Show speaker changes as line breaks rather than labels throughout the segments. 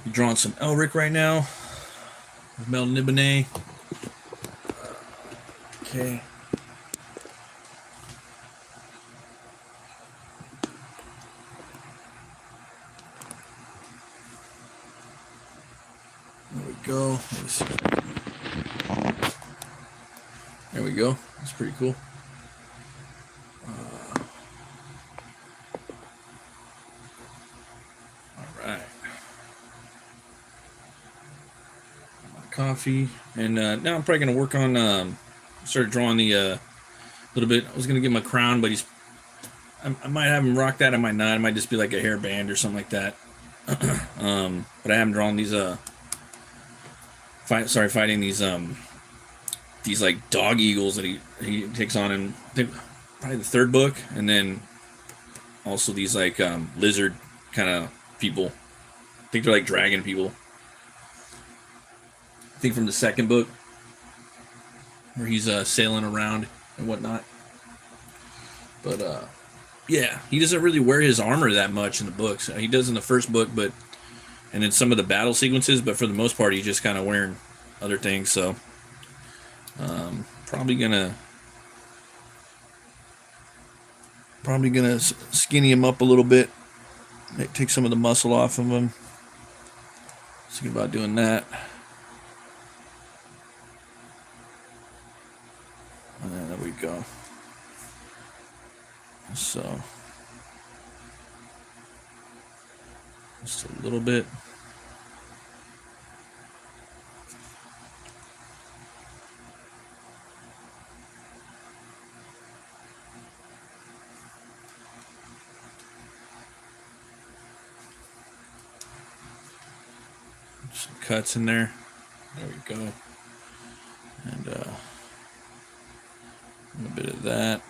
I'm drawing some Elric right now with Mel Nibene. Okay. There we go. There we go. That's pretty cool. All right. My coffee, and now I'm probably gonna work on. Start drawing the little bit. I was gonna give him a crown, but he's. I might have him rock that. I might not. It might just be like a hairband or something like that. But I haven't drawn these. Fighting these like dog eagles that he takes on in probably the third book, and then also these like lizard kind of people. I think they're like dragon people. I think from the second book where he's sailing around and whatnot. But yeah, he doesn't really wear his armor that much in the books. He does in the first book, but and in some of the battle sequences, but for the most part, he's just kind of wearing other things. So probably gonna skinny him up a little bit, take some of the muscle off of him. Thinking about doing that. And there we go. So just a little bit. Some cuts in there. There we go. And a bit of that.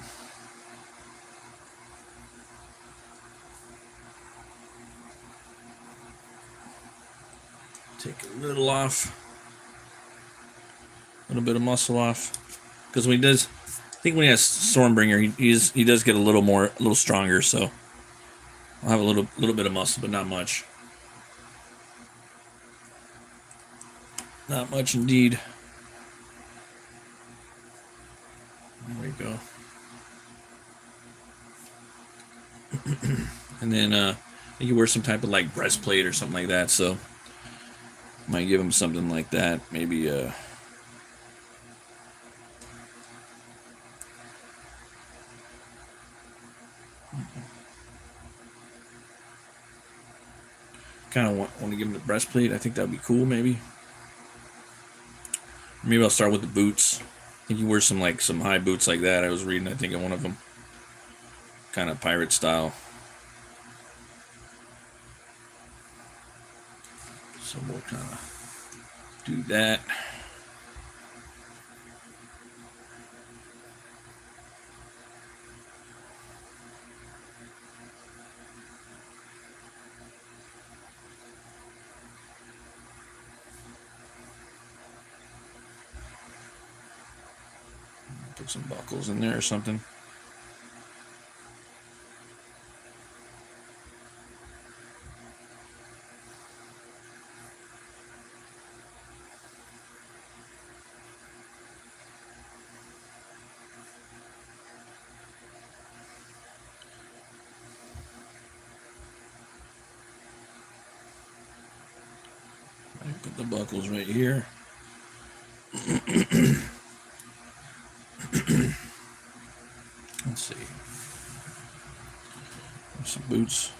Take a little off. A little bit of muscle off. Because when he does, I think when he has Stormbringer, he does get a little stronger. So I'll have a little bit of muscle, but not much. Not much indeed. There we go. And then I think he wears some type of like breastplate or something like that. So might give him something like that. Maybe kind of want to give him the breastplate. I think that would be cool. Maybe I'll start with the boots. I think he wears some high boots like that. I was reading, I think, in one of them, kind of pirate style. So we'll kind of do that. Put some buckles in there or something. I put the buckles right here. Let's see. Some boots.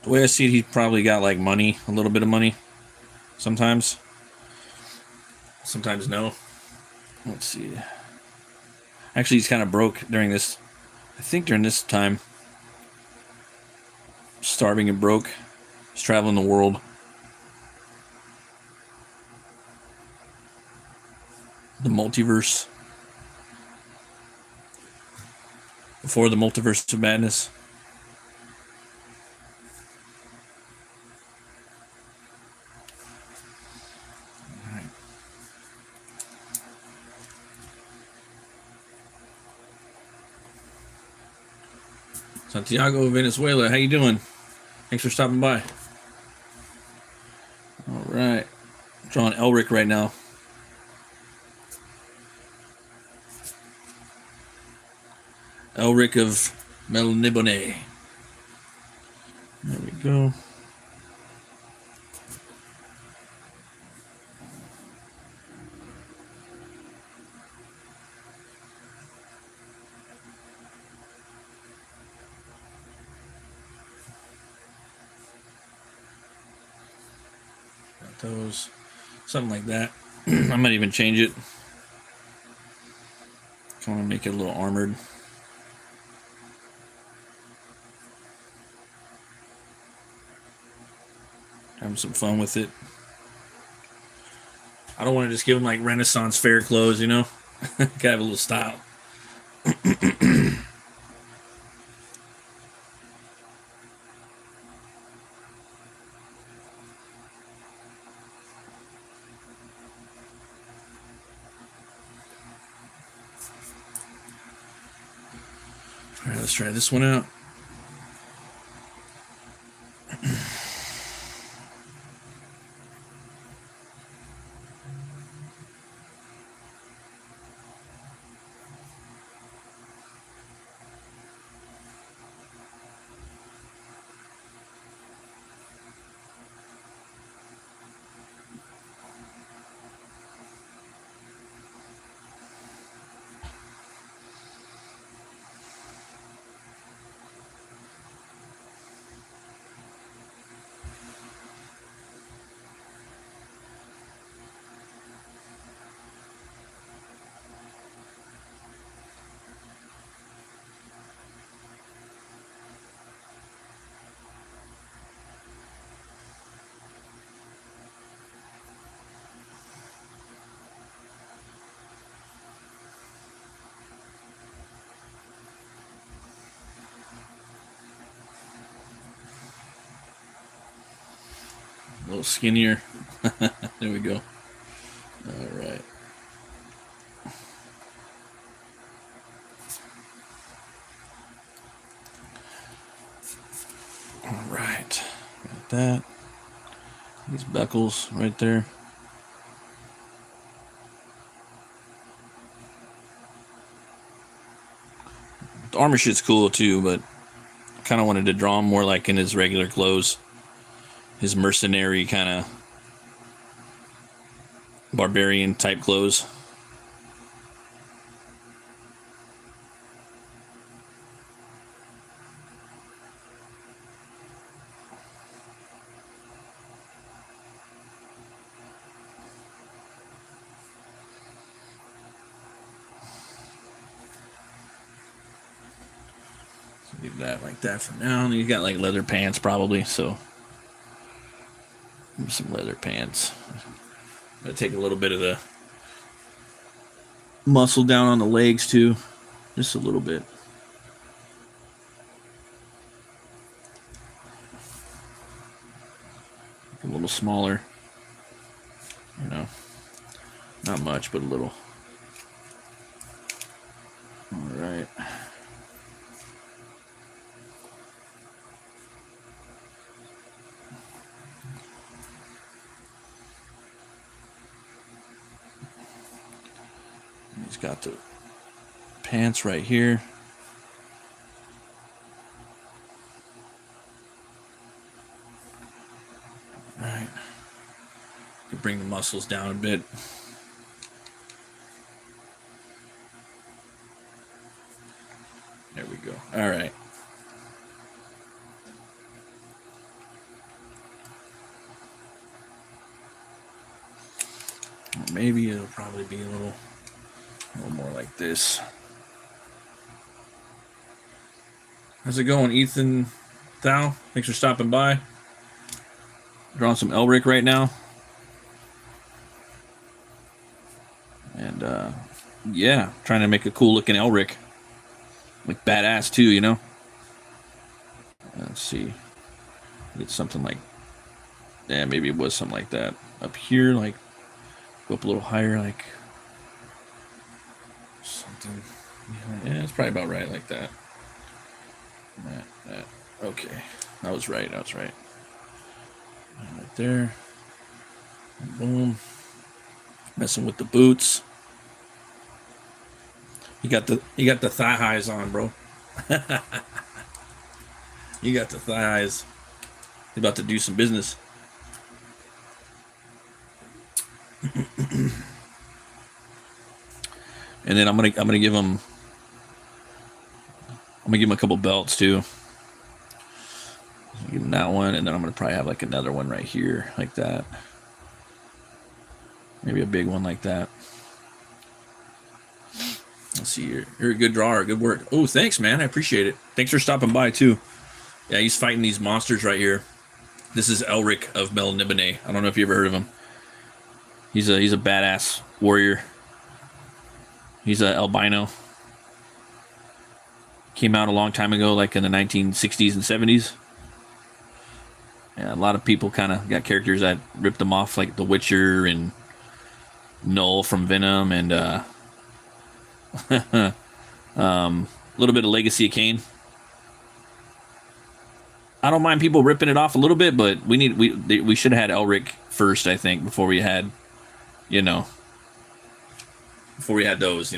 The way I see it, he's probably got like money, a little bit of money. Sometimes no. Let's see. Actually, he's kind of broke during this. I think during this time. Starving and broke. He's traveling the world. The multiverse. Before the multiverse of madness. All Santiago, Venezuela. How you doing? Thanks for stopping by. All right. I'm drawing Elric right now. Elric of Melnibone. There we go. Got those. Something like that. I might even change it. I want to make it a little armored. Having some fun with it. I don't want to just give him like Renaissance fair clothes, you know? Gotta have a little style. All right, let's try this one out. A little skinnier. There we go. All right. All right. Got that. These buckles right there. The armor shit's cool too, but I kind of wanted to draw him more like in his regular clothes. His mercenary kind of barbarian type clothes. So leave that like that for now. And you got like leather pants probably, so some leather pants. I'm gonna take a little bit of the muscle down on the legs too, just a little bit. A little smaller, you know, not much, but a little. All right. He's got the pants right here. All right. You bring the muscles down a bit. There we go. All right. Or maybe it'll probably be a little more like this. How's it going, Ethan Thou? Thanks for stopping by. Drawing some Elric right now. And yeah, trying to make a cool looking Elric. Like badass too, you know? Let's see. Get something like, yeah, maybe it was something like that. Up here, like, go up a little higher, like something. Yeah, it's probably about right like that. That. Okay. I was right. Right there. Boom. Messing with the boots. You got the thigh highs on, bro. You got the thigh highs. You're about to do some business. And then I'm gonna give him a couple belts too. Give him that one, and then I'm gonna probably have like another one right here, like that. Maybe a big one like that. Let's see, you're a good drawer. Good work. Oh, thanks, man. I appreciate it. Thanks for stopping by too. Yeah, he's fighting these monsters right here. This is Elric of Melnibone. I don't know if you ever heard of him. He's a badass warrior. He's a albino. Came out a long time ago, like in the 1960s and 70s. Yeah, a lot of people kind of got characters that ripped them off, like The Witcher and Null from Venom, and a little bit of Legacy of Kain. I don't mind people ripping it off a little bit, but we should have had Elric first, I think, before we had, before we had those,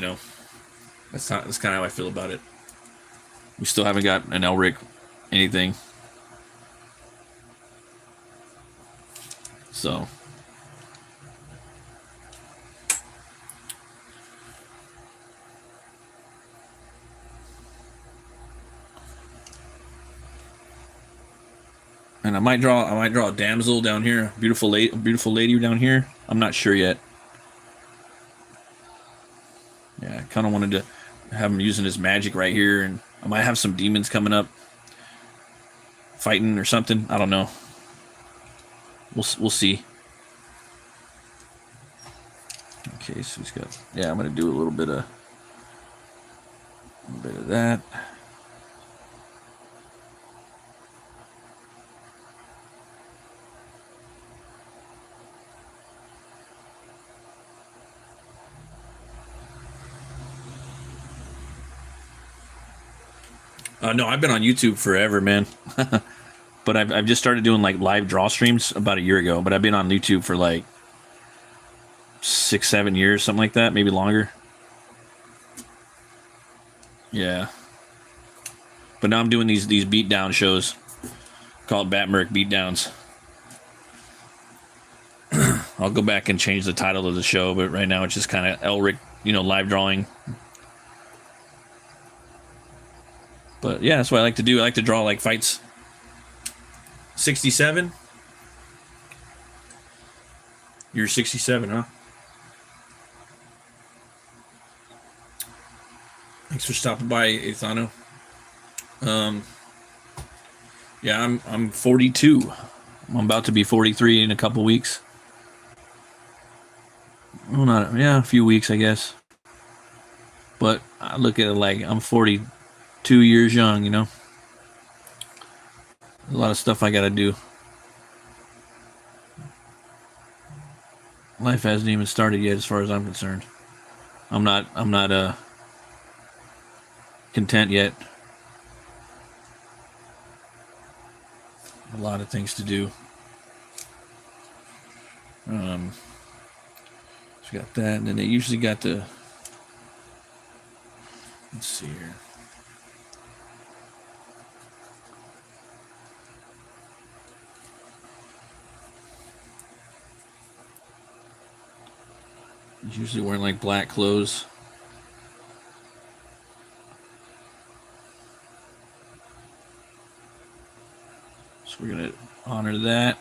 That's kind of how I feel about it. We still haven't got an Elric anything. So. And I might draw a damsel down here, a beautiful lady down here. I'm not sure yet. Yeah, I kind of wanted to have him using his magic right here, and I might have some demons coming up, fighting or something. I don't know. We'll see. Okay, so he's got. Yeah, I'm gonna do a little bit of that. No, I've been on YouTube forever, man. But I've just started doing like live draw streams about a year ago. But I've been on YouTube for like 6-7 years, something like that, maybe longer. Yeah. But now I'm doing these beatdown shows called BATT MURK Beatdowns. I'll go back and change the title of the show, but right now it's just kind of Elric, live drawing. But yeah, that's what I like to do. I like to draw like fights. 67? You're 67, huh? Thanks for stopping by, Athano. Yeah, I'm 42. I'm about to be 43 in a couple weeks. Well, a few weeks, I guess. But I look at it like I'm 42 years young, A lot of stuff I gotta do. Life hasn't even started yet, as far as I'm concerned. I'm not content yet. A lot of things to do. So we got that, and then they usually got the. Let's see here. He's usually wearing like black clothes. So we're gonna honor that.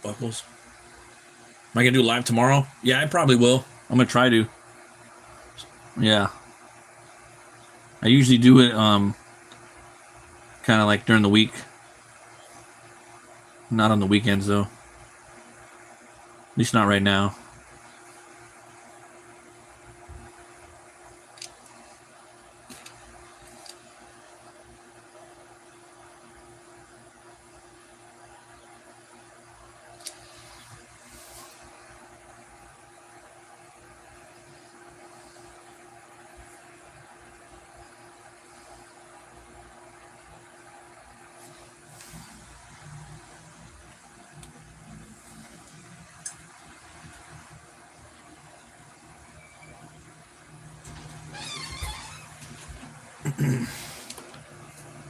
Buckles. Am I gonna do live tomorrow? Yeah, I probably will. I'm gonna try to. Yeah, I usually do it kind of like during the week. Not on the weekends though. At least not right now.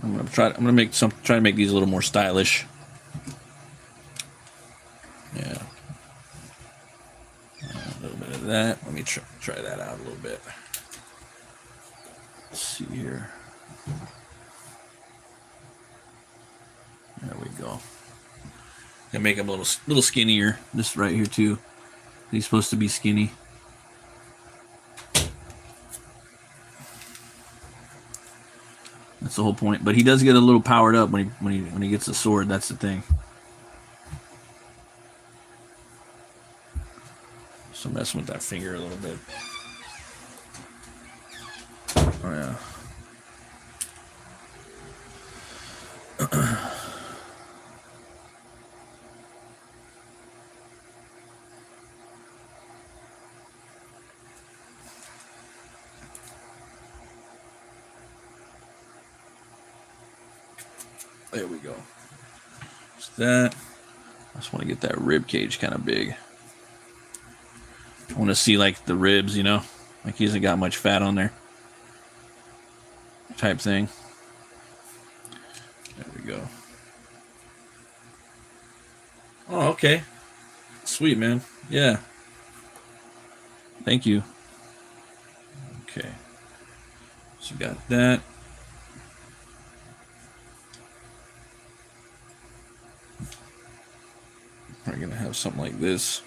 I'm gonna try to make these a little more stylish. Yeah. A little bit of that. Let me try that out a little bit. Let's see here. There we go. Gonna make him a little skinnier. This right here too. He's supposed to be skinny. That's the whole point. But he does get a little powered up when he gets the sword. That's the thing. So messing with that finger a little bit. Oh yeah. There we go. Just that. I just want to get that rib cage kind of big. I want to see like the ribs, you know, like he hasn't got much fat on there, type thing. There we go. Oh, okay. Sweet, man. Yeah. Thank you. Okay. So you got that. We're gonna have something like this.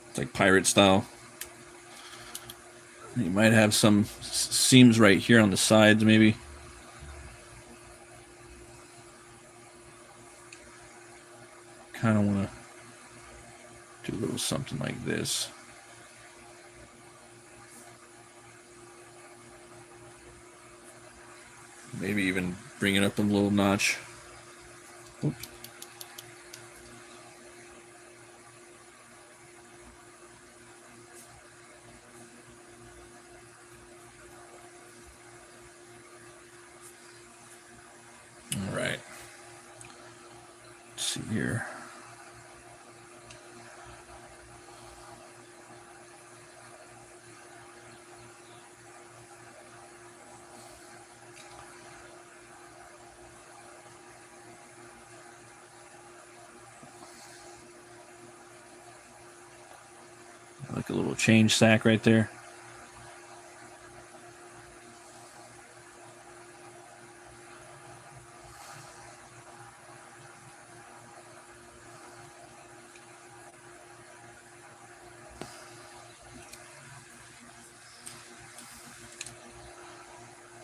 It's like pirate style. You might have some seams right here on the sides, maybe. Kind of want to do a little something like this. Maybe even bring it up a little notch. Oops. All right. Let's see here. Like a little change sack right there.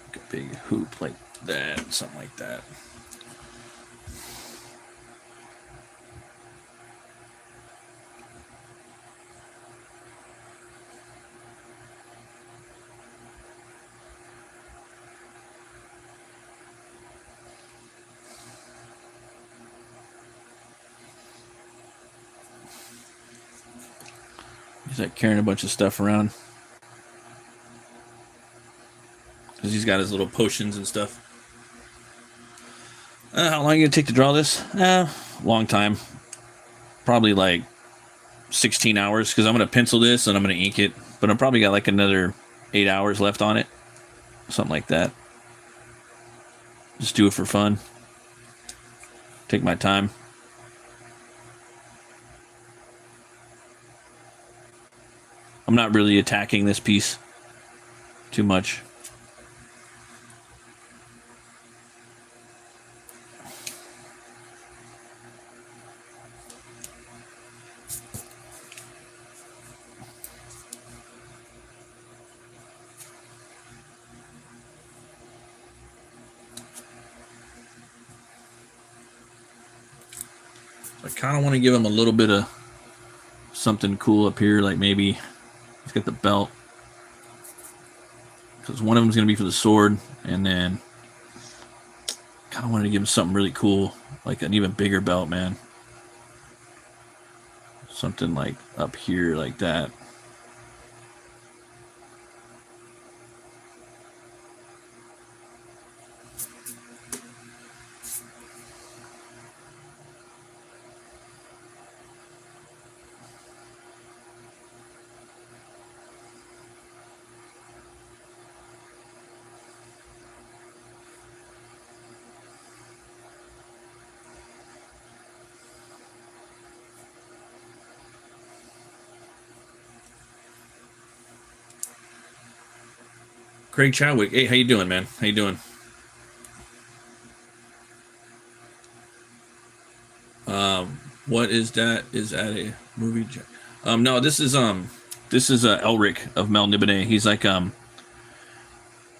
Like a big hoop like that, something like that. He's like carrying a bunch of stuff around. Because he's got his little potions and stuff. How long are you going to take to draw this? Long time. Probably like 16 hours. Because I'm going to pencil this and I'm going to ink it. But I've probably got like another 8 hours left on it. Something like that. Just do it for fun. Take my time. I'm not really attacking this piece too much. So I kind of want to give him a little bit of something cool up here, like maybe he's got the belt, because one of them's going to be for the sword, and then kind of wanted to give him something really cool, like an even bigger belt, man. Something like up here, like that. Craig Chadwick, hey, how you doing, man? How you doing? What is that? Is that a movie? No, this is Elric of Mel Nibene. He's like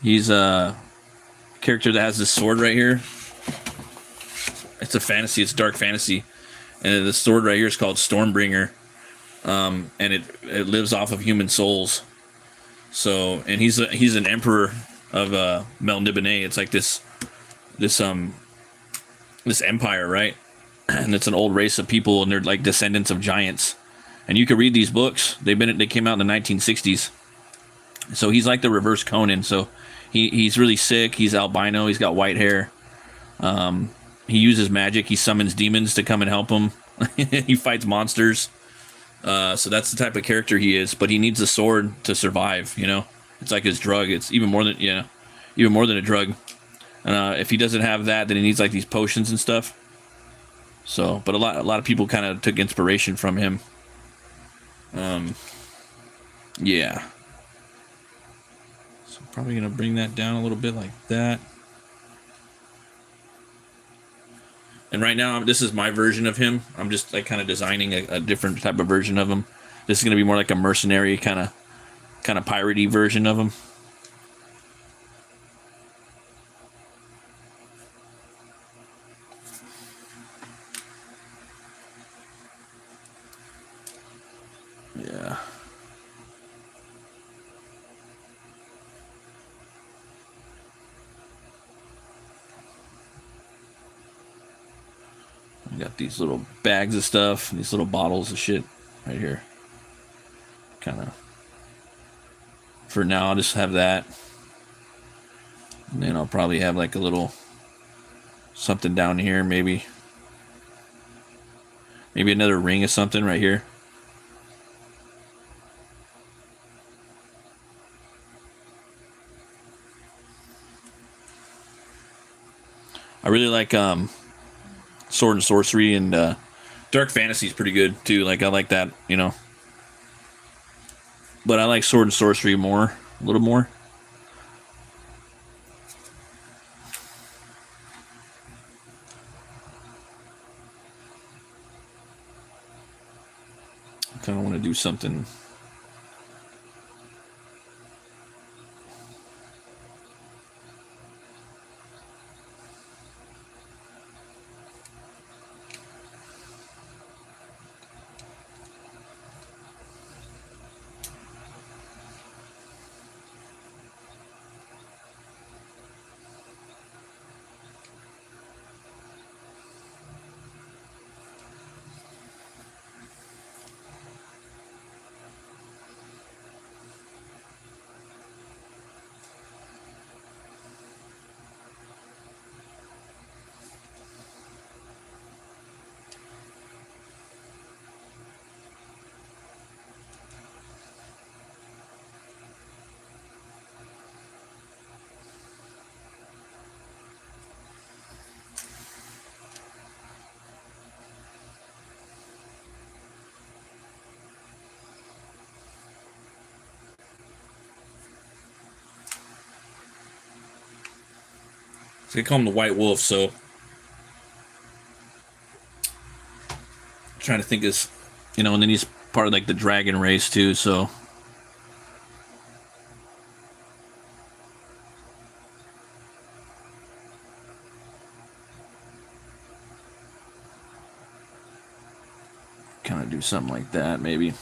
he's a character that has this sword right here. It's a fantasy. It's dark fantasy, and the sword right here is called Stormbringer, and it lives off of human souls. So, and he's an emperor of Mel Nibene. It's like this empire, right? And it's an old race of people, and they're like descendants of giants. And you can read these books. They came out in the 1960s. So he's like the reverse Conan. So he's really sick. He's albino. He's got white hair. He uses magic. He summons demons to come and help him. He fights monsters. So that's the type of character he is. But he needs a sword to survive. You know, it's like his drug. It's even more than a drug. If he doesn't have that, then he needs like these potions and stuff. So, but a lot of people kind of took inspiration from him. Yeah. So I'm probably gonna bring that down a little bit like that. And right now, this is my version of him. I'm just like kind of designing a different type of version of him. This is gonna be more like a mercenary kind of piratey version of him. Yeah. I got these little bags of stuff, these little bottles of shit right here. Kind of. For now, I'll just have that. And then I'll probably have like a little something down here, maybe. Maybe another ring of something right here. I really like sword and sorcery, and dark fantasy is pretty good too. Like I like that, you know. But I like sword and sorcery more, a little more. I kind of want to do something. So they call him the White Wolf. So I'm trying to think is, you know, and then he's part of like the dragon race too. So do something like that, maybe.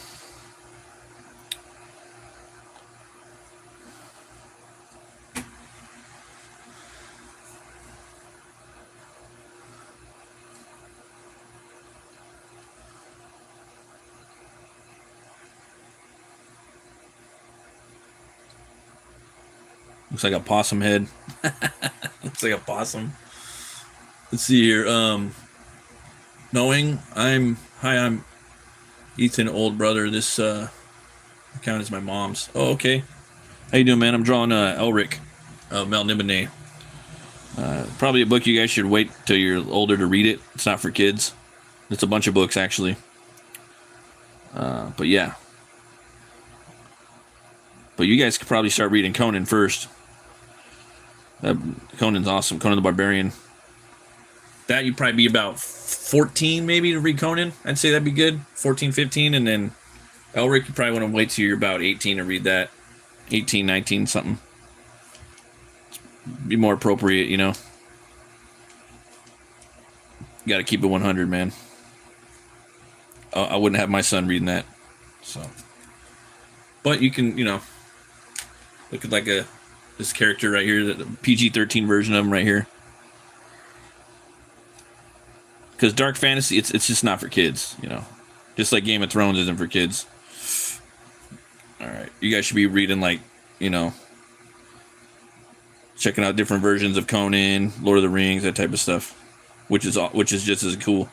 Looks like a possum head. Looks like a possum. Let's see here. I'm Ethan, old brother. This account is my mom's. Oh, okay. How you doing, man? I'm drawing Elric of Melniboné. Probably a book you guys should wait till you're older to read it. It's not for kids. It's a bunch of books, actually. But yeah. But you guys could probably start reading Conan first. Conan's awesome. Conan the Barbarian. That you'd probably be about 14 maybe to read Conan. I'd say that'd be good. 14, 15. And then Elric, you probably want to wait till you're about 18 to read that. 18, 19, something. Be more appropriate, you know. You got to keep it 100, man. I wouldn't have my son reading that. So. But you can, you know, look at like this character right here, the PG-13 version of him right here. Because dark fantasy, it's just not for kids, you know. Just like Game of Thrones isn't for kids. All right, you guys should be reading, like, you know, checking out different versions of Conan, Lord of the Rings, that type of stuff, which is just as cool.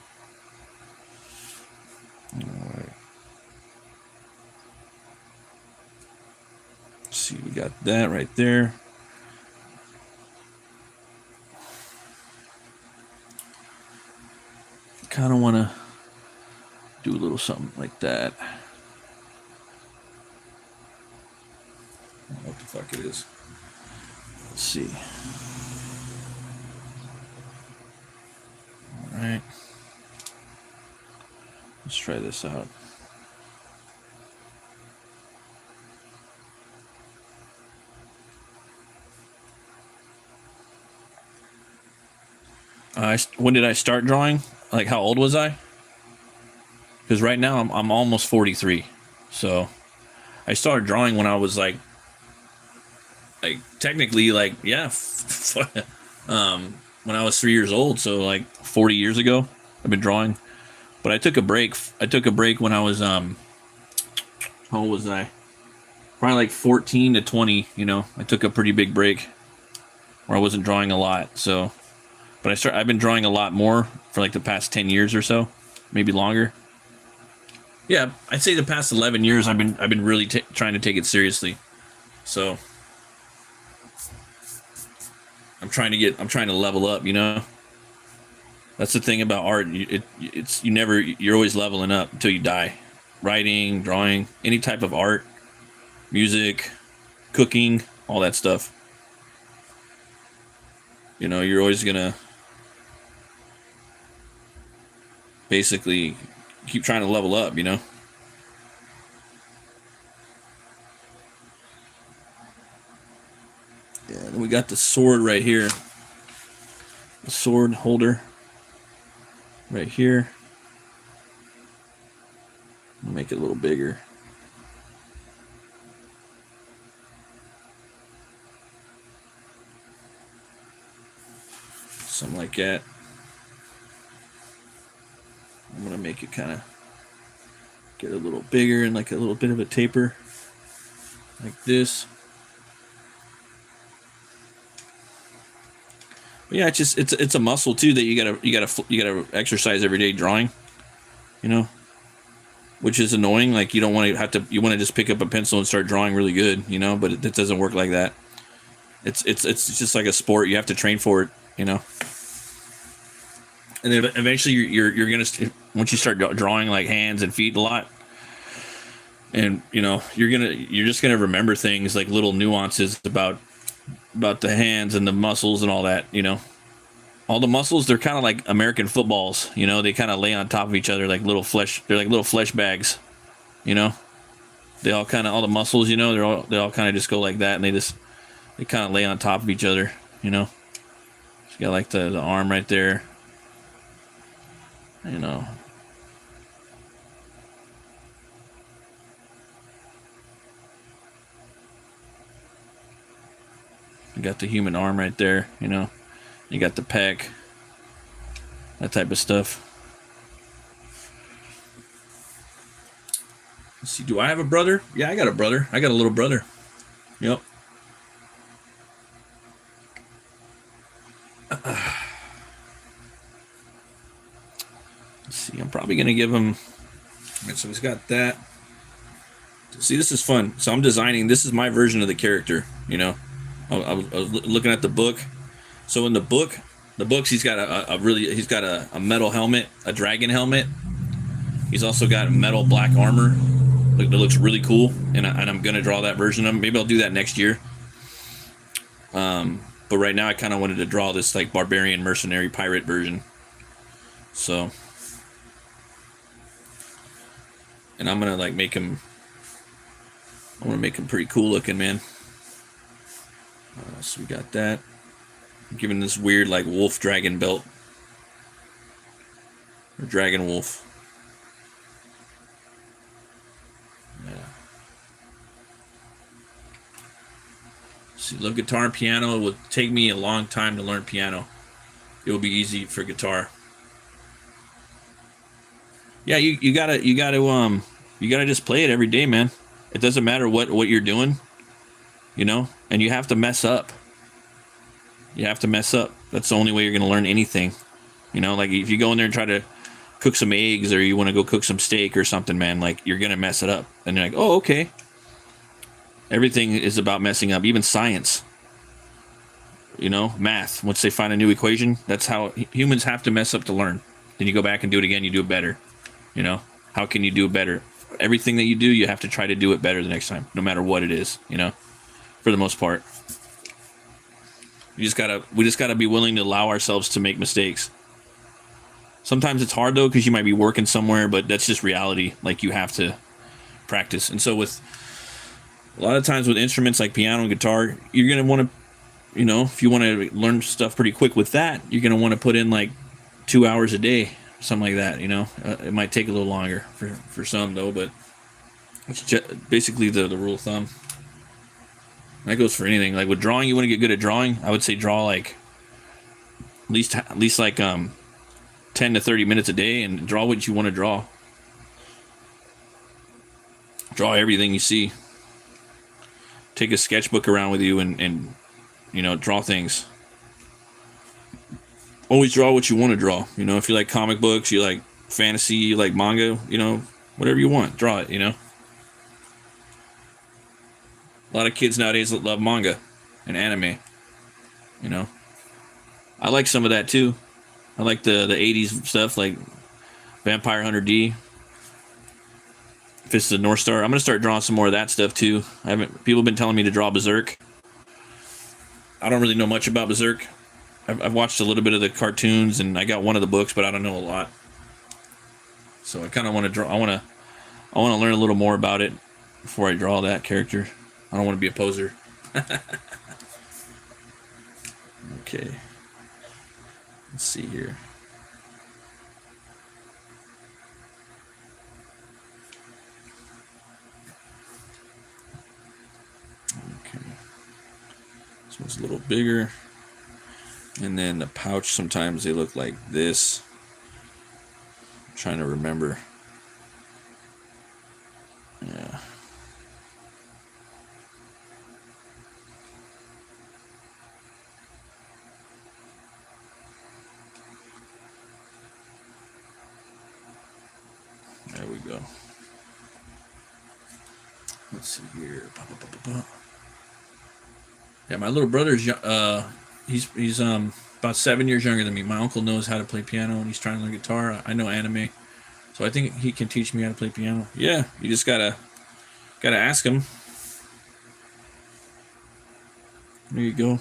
All right. Let's see, we got that right there. Kind of want to do a little something like that. I don't know what the fuck it is. Let's see. All right. Let's try this out. When did I start drawing? Like, how old was I? Because right now I'm almost 43. So I started drawing when I was like technically, like, yeah, when I was 3 years old. So like 40 years ago, I've been drawing. But I took a break. I took a break when I was how old was I? Probably like 14 to 20. You know, I took a pretty big break where I wasn't drawing a lot. So. But I've been drawing a lot more for like the past 10 years or so, maybe longer. Yeah, I'd say the past 11 years I've been really trying to take it seriously. So I'm trying to level up, you know. That's the thing about art. You're always leveling up until you die. Writing, drawing, any type of art, music, cooking, all that stuff. You know, you're always gonna basically keep trying to level up, you know. Yeah, then we got the sword right here. The sword holder right here. I'll make it a little bigger. Something like that. I'm going to make it kind of get a little bigger and like a little bit of a taper like this. But yeah, it's a muscle too that you gotta exercise every day drawing, you know, which is annoying. Like, you don't want to you want to just pick up a pencil and start drawing really good, you know, but it doesn't work like that. It's just like a sport. You have to train for it, you know. And then eventually you're gonna, once you start drawing like hands and feet a lot, and you know, you're just gonna remember things like little nuances about the hands and the muscles and all that, you know. All the muscles, they're kind of like American footballs, you know. They kind of lay on top of each other like little flesh. They're like little flesh bags, you know. They all the muscles, you know, they all kind of just go like that, and they kind of lay on top of each other, you know. So you got like the arm right there. You know, You got the human arm right there, you know. You got the pec, that type of stuff. Let's see, do I have a brother? Yeah, I got a brother. I got a little brother. Yep. Let's see, I'm probably going to give him... Right, so he's got that. See, this is fun. So I'm designing... This is my version of the character, you know. I was looking at the book. So in the books, he's got he's got a metal helmet, a dragon helmet. He's also got metal black armor that looks really cool, and I'm gonna draw that version of him. Maybe I'll do that next year. But right now I kind of wanted to draw this like barbarian mercenary pirate version. So, and I'm gonna like make him. I want to make him pretty cool looking, man. So we got that. I'm giving this weird like wolf dragon belt. Or dragon wolf. Yeah. See, love guitar and piano. It would take me a long time to learn piano. It will be easy for guitar. Yeah, you gotta just play it every day, man. It doesn't matter what you're doing, you know, and you have to mess up. You have to mess up. That's the only way you're gonna learn anything. You know, like if you go in there and try to cook some eggs, or you want to go cook some steak or something, man, like you're gonna mess it up. And you're like, oh, okay. Everything is about messing up, even science. You know, math. Once they find a new equation, that's how humans have to mess up to learn. Then you go back and do it again, you do it better. You know, how can you do it better? Everything that you do, you have to try to do it better the next time, no matter what it is, you know, for the most part. We just gotta be willing to allow ourselves to make mistakes. Sometimes it's hard though, because you might be working somewhere, but that's just reality. Like you have to practice. And so with a lot of times with instruments like piano and guitar, you're gonna want to, you know, if you want to learn stuff pretty quick with that, you're gonna want to put in like 2 hours a day, something like that. You know, it might take a little longer for some though, but it's basically the rule of thumb. That goes for anything. Like with drawing, you want to get good at drawing. I would say draw like at least like 10 to 30 minutes a day, and draw what you want to draw. Draw everything you see. Take a sketchbook around with you and you know, draw things. Always draw what you want to draw. You know, if you like comic books, you like fantasy, you like manga, you know, whatever you want, draw it, you know. A lot of kids nowadays love manga and anime, you know. I like some of that too. I like the 80s stuff like Vampire Hunter D, Fist of the North Star. I'm going to start drawing some more of that stuff too. People have been telling me to draw Berserk. I don't really know much about Berserk. I've watched a little bit of the cartoons, and I got one of the books, but I don't know a lot. So I kind of want to draw. I want to learn a little more about it before I draw that character. I don't want to be a poser. Okay. Let's see here. Okay. This one's a little bigger. And then the pouch, sometimes they look like this. I'm trying to remember. Yeah. There we go. Let's see here. Yeah, my little brother's he's about 7 years younger than me. My uncle knows how to play piano, and he's trying to learn guitar. I know anime, so I think he can teach me how to play piano. Yeah, you just gotta ask him. There you go.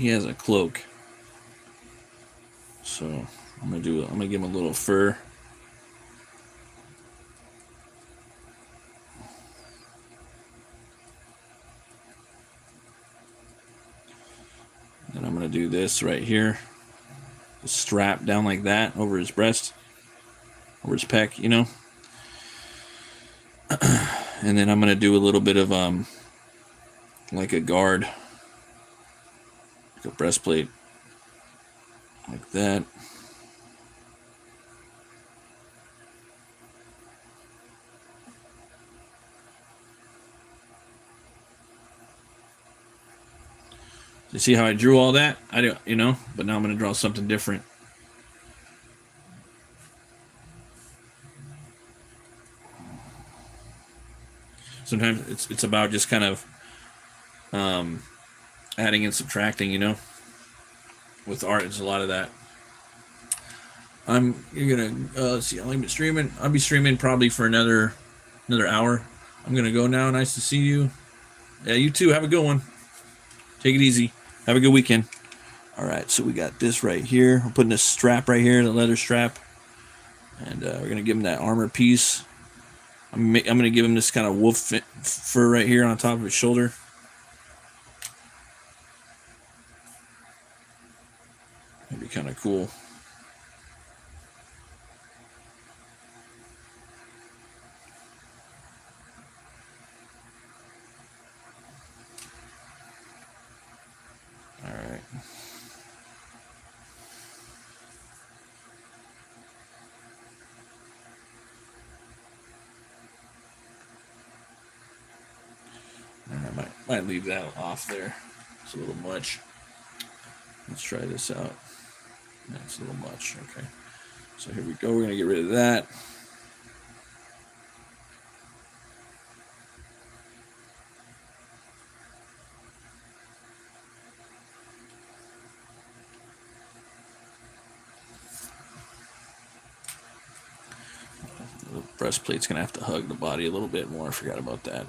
he has a cloak. So I'm gonna give him a little fur. And I'm gonna do this right here. Just strap down like that over his breast, over his pec, you know. And then I'm gonna do a little bit of like a guard, like a breastplate, like that. You see how I drew all that? I don't, you know, but now I'm going to draw something different. Sometimes it's about just kind of adding and subtracting, you know. With art, it's a lot of that. You're gonna let's see. I'll be streaming probably for another hour. I'm gonna go now. Nice to see you. Yeah, you too. Have a good one. Take it easy. Have a good weekend. All right, so we got this right here. We're putting this strap right here, the leather strap, and we're gonna give him that armor piece. I'm gonna give him this kind of wolf fur right here on top of his shoulder. That'd be kind of cool. All right. I might leave that off there. It's a little much. Let's try this out. That's a little much. Okay. So here we go. We're going to get rid of that. The breastplate's going to have to hug the body a little bit more. I forgot about that.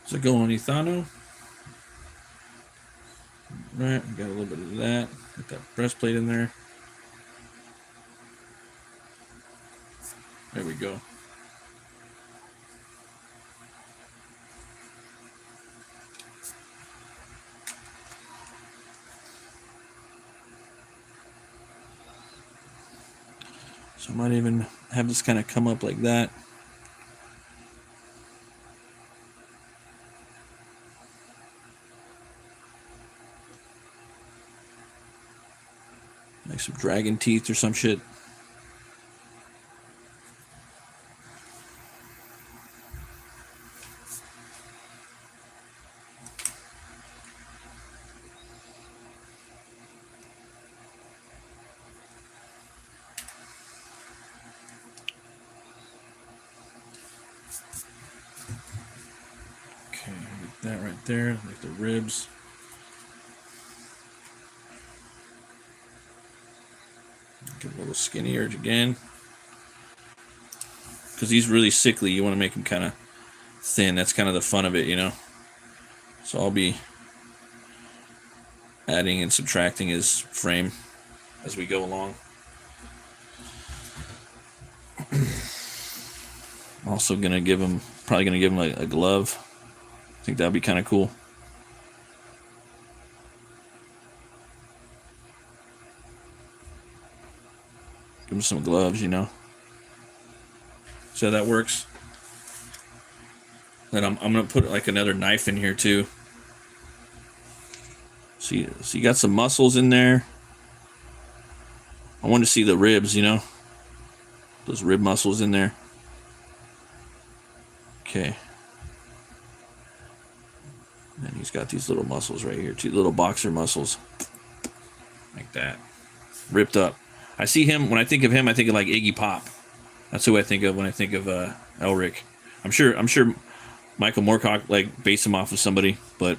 So go on Ethano. Right, we got a little bit of that. Get that breastplate in there. There we go. So I might even have this kind of come up like that. Like some dragon teeth or some shit. Okay, get that right there, like the ribs. Get a little skinnier again. Because he's really sickly, you want to make him kind of thin. That's kind of the fun of it, you know. So I'll be adding and subtracting his frame as we go along. I'm also probably gonna give him a glove. I think that'd be kind of cool. Give him some gloves, you know. So that works. Then I'm gonna put like another knife in here too. So you got some muscles in there. I want to see the ribs, you know, those rib muscles in there. Okay. And he's got these little muscles right here, 2 little boxer muscles, like that, ripped up. I see him, when I think of him, I think of like Iggy Pop. That's who I think of when I think of Elric. I'm sure Michael Moorcock like based him off of somebody, but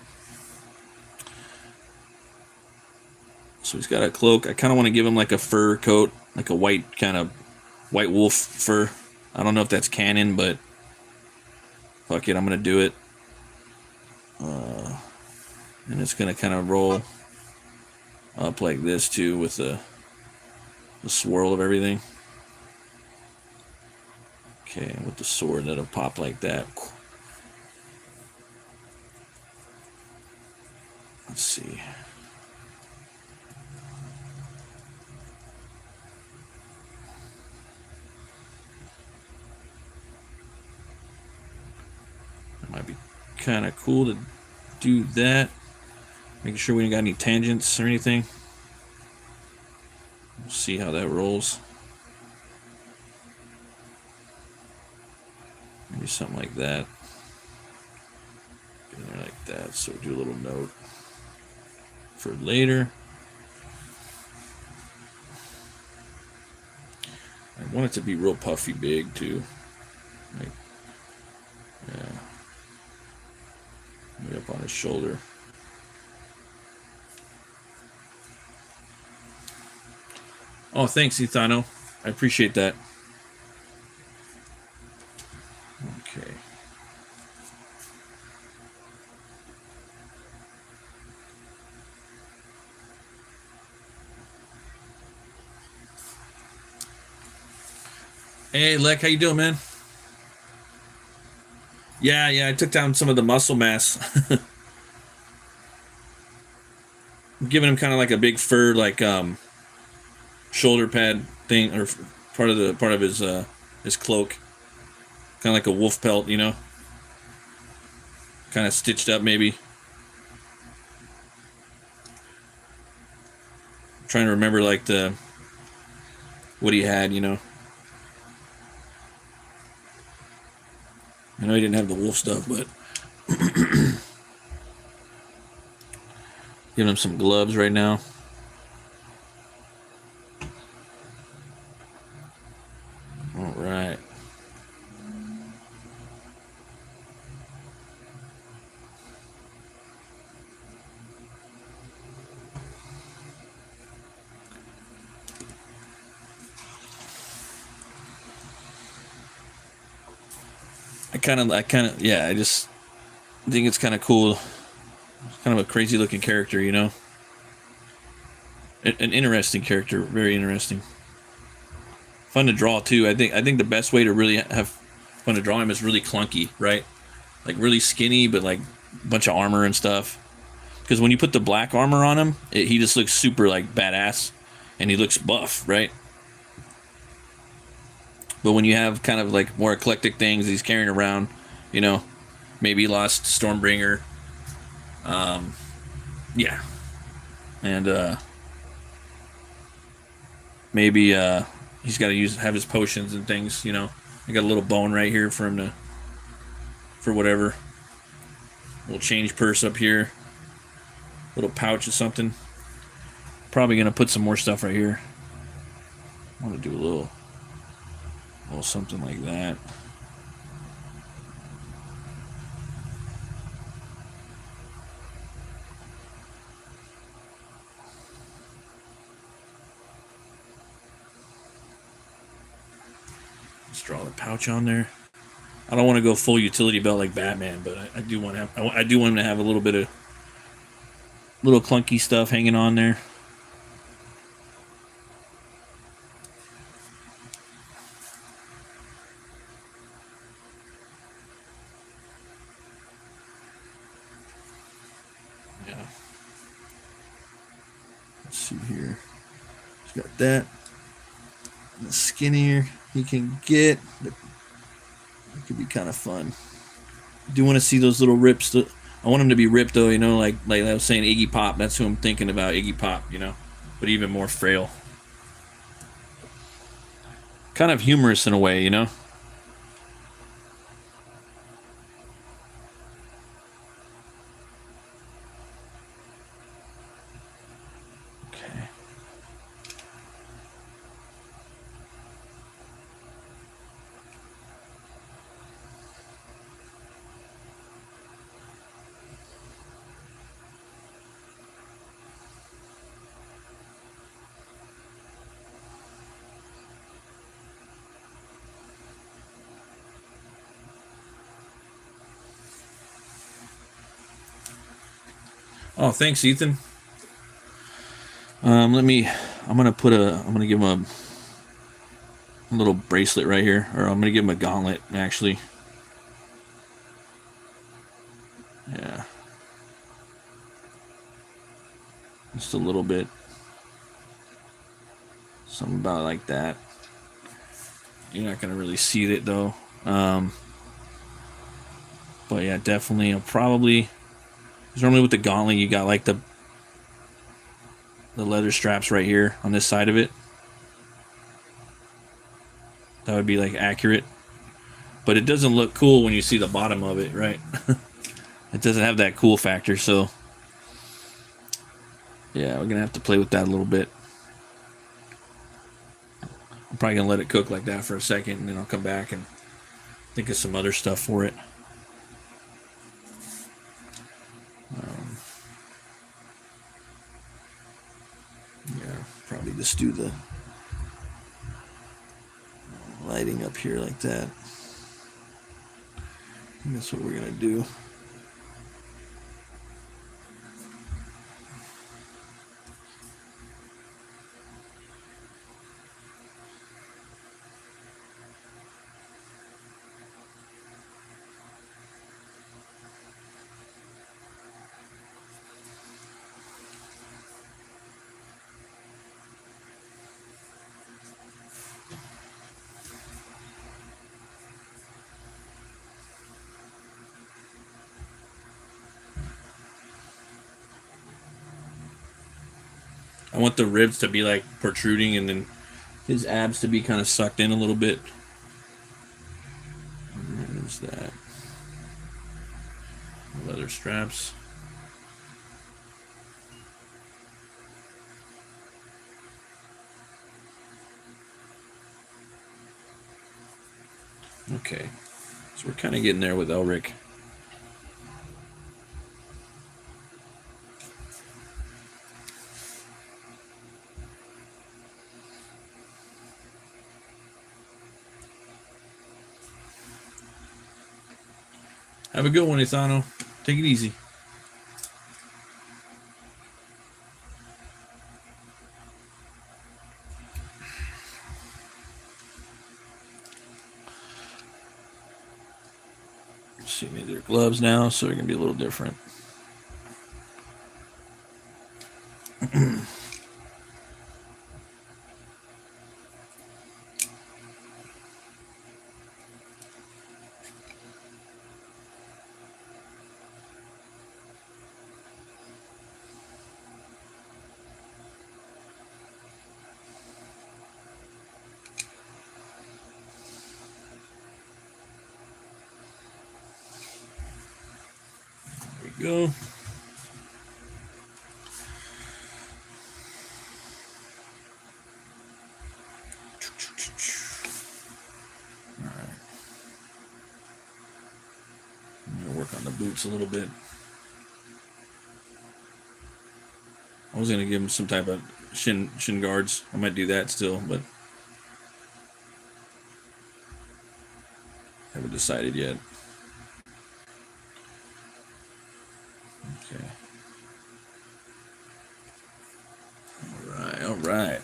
so he's got a cloak. I kind of want to give him like a fur coat, like a white kind of white wolf fur. I don't know if that's canon, but fuck it, I'm gonna do it. And it's gonna kind of roll up like this too, with the swirl of everything. Okay, and with the sword, that'll pop like that. Let's see. It might be kind of cool to do that. Making sure we ain't got any tangents or anything. We'll see how that rolls. Maybe something like that. Get in there like that. So do a little note for later. I want it to be real puffy big too. Like, yeah. Maybe up on his shoulder. Oh, thanks, Ethano. I appreciate that. Okay. Hey, Lek, how you doing, man? Yeah, I took down some of the muscle mass. I'm giving him kind of like a big fur, like shoulder pad thing, or part of his cloak, kind of like a wolf pelt, you know, kind of stitched up maybe. I'm trying to remember like what he had, you know. I know he didn't have the wolf stuff, but giving him some gloves right now. All right. I just think it's kind of cool. It's kind of a crazy looking character, you know. An interesting character, very interesting. Fun to draw too. I think the best way to really have fun to draw him is really clunky, right? Like really skinny, but like a bunch of armor and stuff. Because when you put the black armor on him, he just looks super like badass, and he looks buff, right? But when you have kind of like more eclectic things he's carrying around, you know, maybe he lost Stormbringer, yeah, and maybe he's got to have his potions and things, you know. I got a little bone right here for him for whatever. Little change purse up here, little pouch or something. Probably gonna put some more stuff right here. I want to do a little something like that. Let's draw the pouch on there. I don't want to go full utility belt like Batman, but I do want to have. I do want him to have a little bit of little clunky stuff hanging on there. Yeah. Let's see here. He's got that. The skinnier he can get, it could be kind of fun. I do want to see those little rips. I want him to be ripped though, you know, like I was saying, Iggy Pop. That's who I'm thinking about, Iggy Pop, you know, but even more frail. kind of humorous in a way, you know? Okay. Oh, thanks, Ethan. I'm gonna give him a little bracelet right here, or I'm gonna give him a gauntlet, actually. Yeah. Just a little bit. Something about like that. You're not gonna really see it though. But yeah, definitely. I'll probably. Because normally with the gauntlet, you got like the leather straps right here on this side of it. That would be like accurate. But it doesn't look cool when you see the bottom of it, right? It doesn't have that cool factor, so yeah, we're gonna have to play with that a little bit. I'm probably gonna let it cook like that for a second, and then I'll come back and think of some other stuff for it. Yeah, probably just do the lighting up here like that. And that's what we're gonna do. I want the ribs to be like protruding, and then his abs to be kind of sucked in a little bit. There's that. Leather straps. Okay, so we're kind of getting there with Elric. Have a good one, Ithano. Take it easy. See, maybe they're gloves now, so they're gonna be a little different. There we go. Work on the boots a little bit. I was gonna give him some type of shin guards. I might do that still, but haven't decided yet. Okay. All right.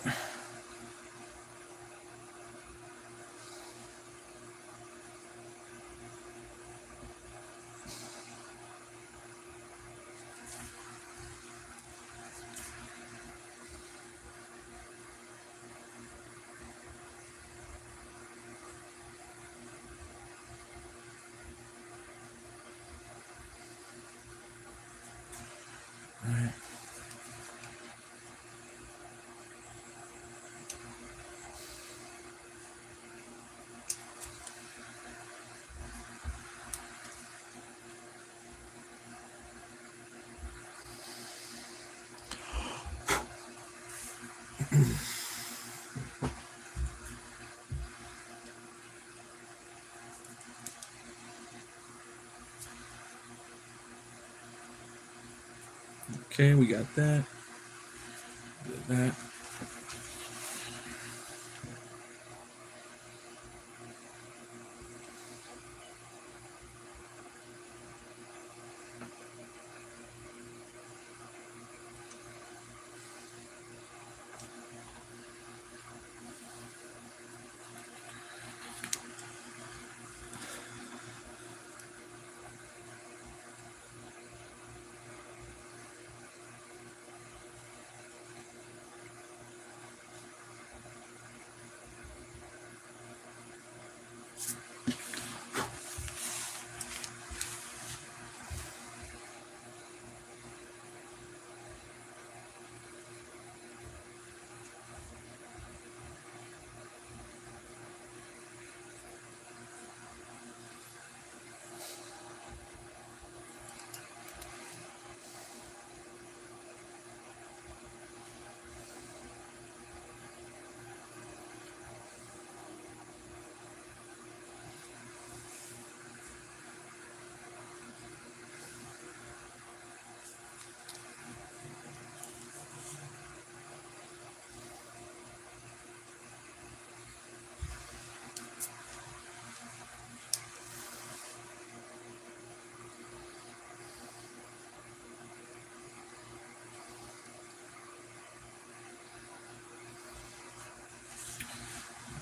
Okay, we got that. That.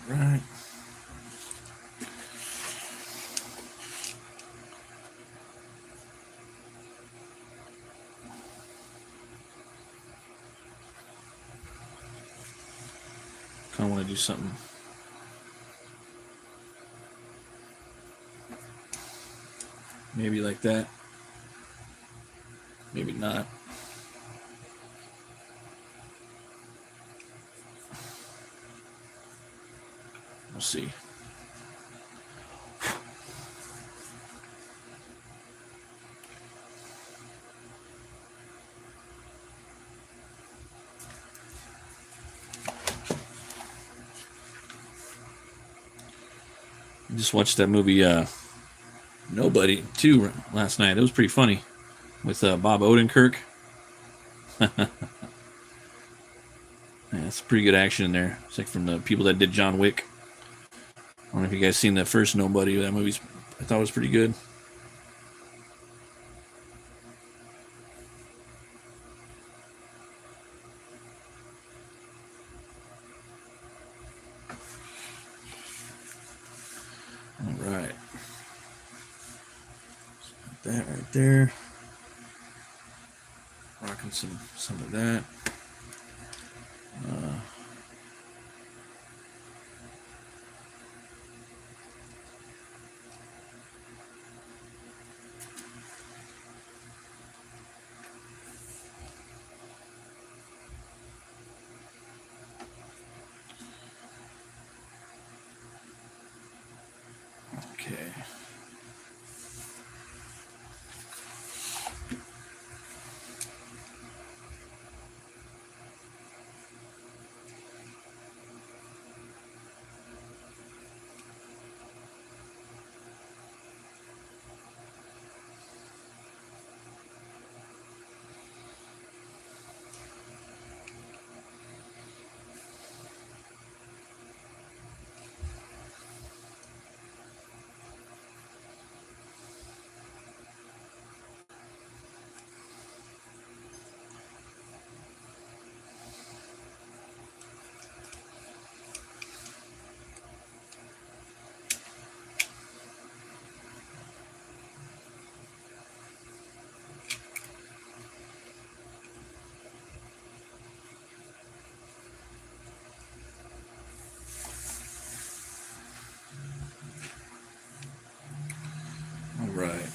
Right. Kind of want to do something. Maybe like that. Maybe not. We'll see. I just watched that movie Nobody 2 last night. It was pretty funny with Bob Odenkirk. Yeah, it's pretty good action in there. It's like from the people that did John Wick. I don't know if you guys seen the first Nobody. That movie's I thought it was pretty good. All right. That right there. Rocking some of that. Okay. All right.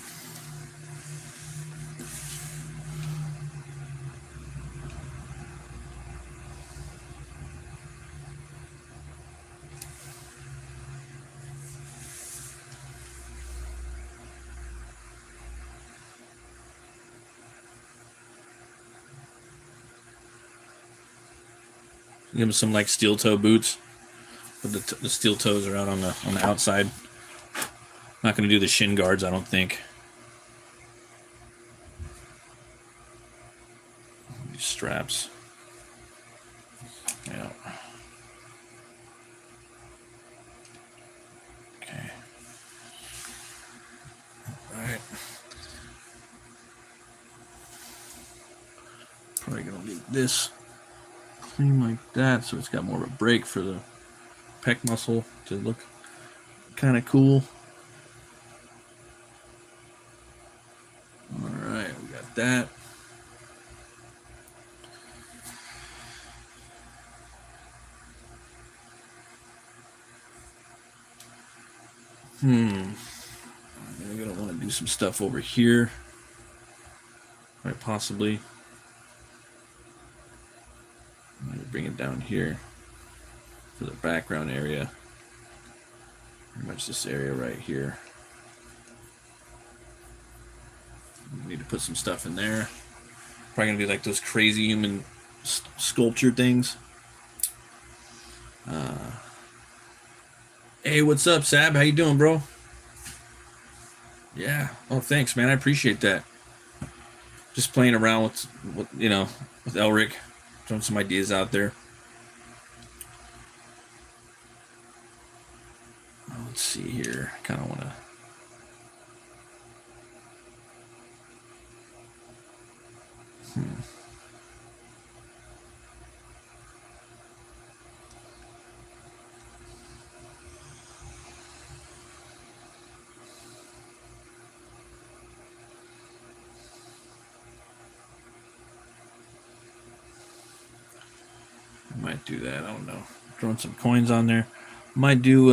Give him some like steel toe boots, but the steel toes are out on the outside. Not going to do the shin guards, I don't think. These straps. Yeah. Okay. All right. Probably gonna leave this clean like that, so it's got more of a break for the pec muscle to look kind of cool. All right, we got that. I'm gonna want to do some stuff over here, right? Possibly. I'm gonna bring it down here for the background area. Pretty much this area right here. We need to put some stuff in there. Probably gonna be like those crazy human sculpture things. Hey, what's up, Sab? How you doing, bro? Yeah. Oh, thanks, man. I appreciate that. Just playing around with with Elric, throwing some ideas out there. Let's see here. I kind of want to. I might do that. I don't know. Throwing some coins on there. Might do.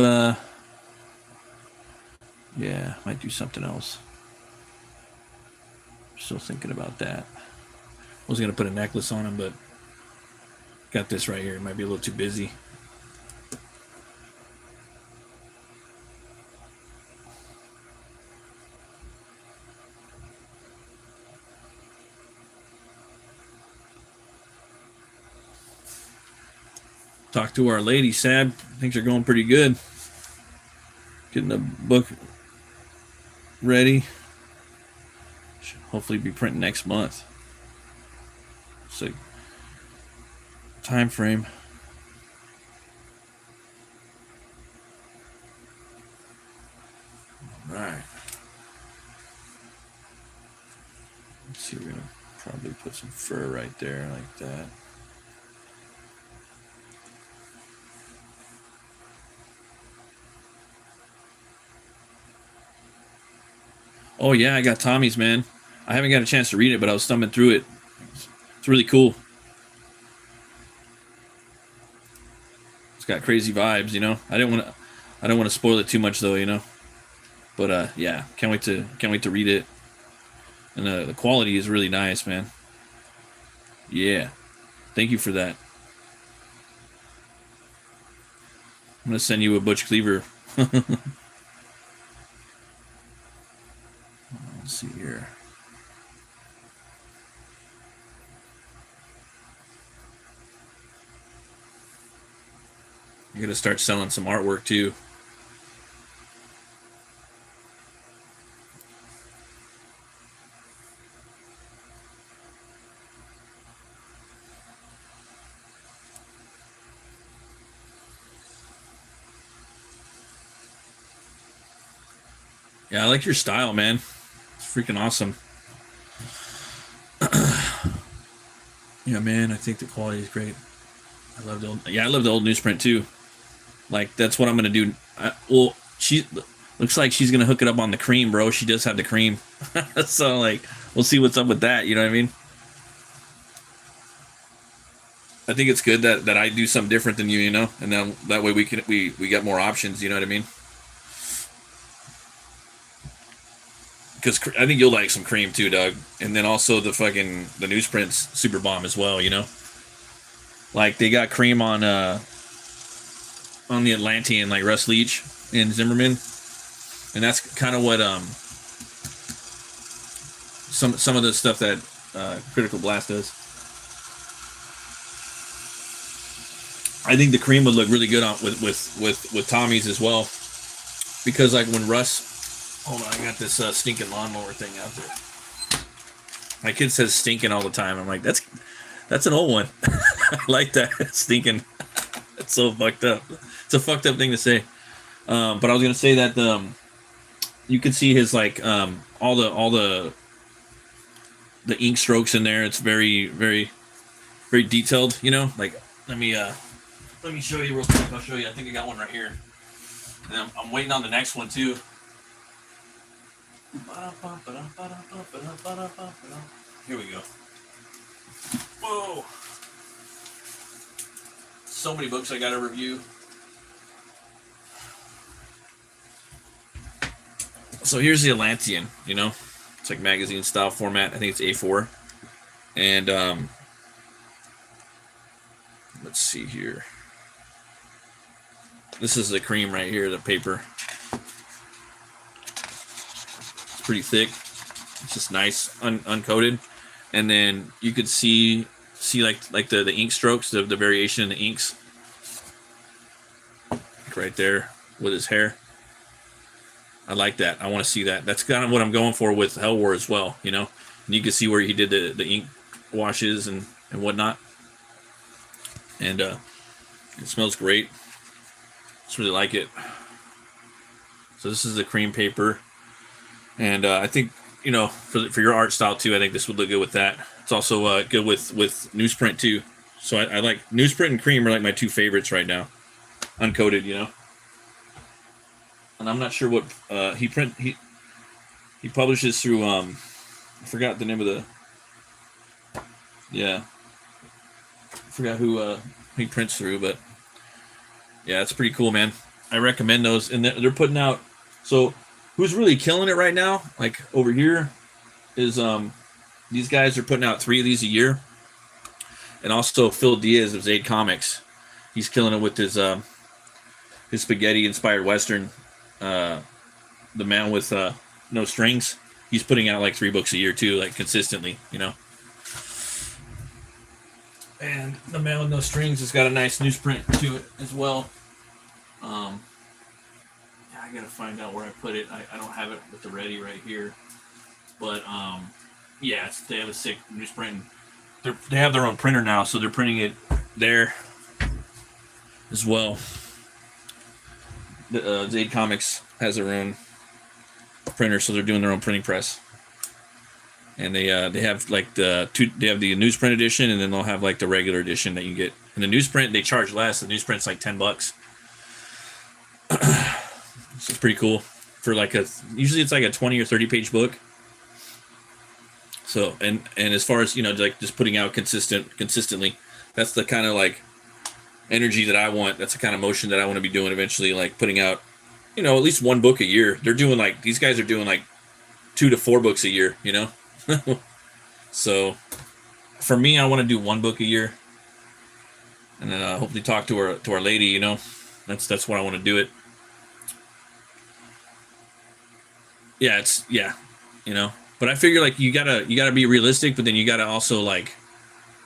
Yeah, might do something else. Still thinking about that. I was gonna put a necklace on him, but got this right here. It might be a little too busy. Talk to our lady, Sab. Things are going pretty good. Getting the book ready. Should hopefully be printing next month. So, time frame. All right. Let's see. We're gonna probably put some fur right there, like that. Oh yeah, I got Tommy's, man. I haven't got a chance to read it, but I was thumbing through it. It's really cool. It's got crazy vibes, you know. I don't want to spoil it too much though, you know. But yeah, can't wait to read it. And the quality is really nice, man. Yeah, thank you for that. I'm gonna send you a Butch Cleaver. Let's see here. You're gonna start selling some artwork too. Yeah, I like your style, man. It's freaking awesome. Yeah, man, I think the quality is great. I love the old newsprint too. Like that's what I'm gonna do. Well, she looks like she's gonna hook it up on the cream, bro. She does have the cream, so like we'll see what's up with that. You know what I mean? I think it's good that I do something different than you, you know, and then that way we get more options. You know what I mean? Because I think you'll like some cream too, Doug. And then also the newsprint's super bomb as well. You know, like they got cream on the Atlantean, like Russ Leach and Zimmerman, and that's kind of what some of the stuff that Critical Blast does. I think the cream would look really good on with Tommy's as well, because like when Russ, hold on, I got this stinking lawnmower thing out there. My kid says stinking all the time. I'm like, that's That's an old one. I like that. Stinking. It's so fucked up. It's a fucked up thing to say. But I was gonna say that you can see his like all the ink strokes in there. It's very very very detailed. You know, like let me show you real quick. I'll show you. I think I got one right here. And I'm waiting on the next one too. Here we go. Whoa! So many books I gotta review. So here's the Atlantean, you know? It's like magazine style format. I think it's A4. And let's see here. This is the cream right here, the paper. It's pretty thick. It's just nice, uncoated. And then you could see like the ink strokes, the variation in the inks. Like right there with his hair. I like that. I want to see that. That's kind of what I'm going for with Hell War as well, you know? And you can see where he did the ink washes and whatnot. And it smells great. Just really like it. So this is the cream paper. And I think, you know, for your art style too, I think this would look good with that. It's also good with newsprint too. So I like newsprint and cream are like my two favorites right now. Uncoated, you know. And I'm not sure what he publishes through I forgot the name of the I forgot who he prints through, but yeah, it's pretty cool, man. I recommend those. And they're putting out, so who's really killing it right now, like over here, is these guys are putting out 3 of these a year. And also Phil Diaz of Zade Comics, he's killing it with his spaghetti inspired western, The Man with No Strings. He's putting out like 3 books a year too, like consistently, you know. And The Man with No Strings has got a nice newsprint to it as well. I gotta find out where I put it. I don't have it with the ready right here, but yeah, they have a sick newsprint. They have their own printer now, so they're printing it there as well. The Zade Comics has their own printer, so they're doing their own printing press. And they have like they have the newsprint edition, and then they'll have like the regular edition that you get. And the newsprint they charge less. The newsprint's like $10. So it's pretty cool for like usually it's like a 20 or 30 page book. So and as far as, you know, like just putting out consistently, that's the kind of like energy that I want. That's the kind of motion that I want to be doing eventually, like putting out, you know, at least 1 book a year. They're doing like, these guys are doing like 2 to 4 books a year, you know. So for me, I want to do 1 book a year, and then hopefully talk to our lady, you know. That's what I want to do it. Yeah, you know. But I figure like you gotta be realistic, but then you gotta also like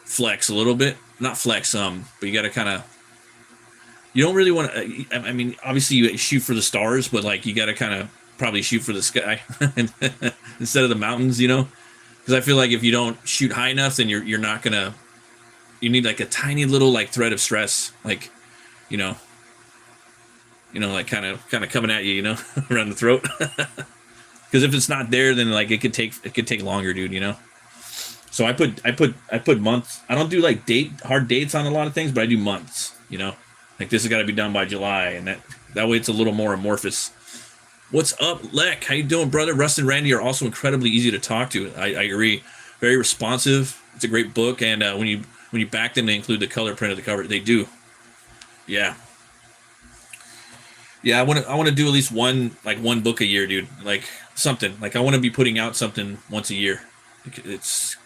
flex a little bit. Not flex but you gotta kind of. You don't really want to. I mean, obviously you shoot for the stars, but like you gotta kind of probably shoot for the sky instead of the mountains, you know. Because I feel like if you don't shoot high enough, then you're not gonna. You need like a tiny little like thread of stress, like, you know, like kind of coming at you, you know, around the throat. Because if it's not there, then like it could take longer, dude, you know. So I put months. I don't do like hard dates on a lot of things, but I do months, you know. Like this has got to be done by July, and that way it's a little more amorphous. What's up, Lek? How you doing, brother? Russ and Randy are also incredibly easy to talk to. I agree. Very responsive. It's a great book, and when you back them, they include the color print of the cover. They do. Yeah. Yeah, I want to do at least one book a year, dude. Like something. Like I want to be putting out something once a year. It's,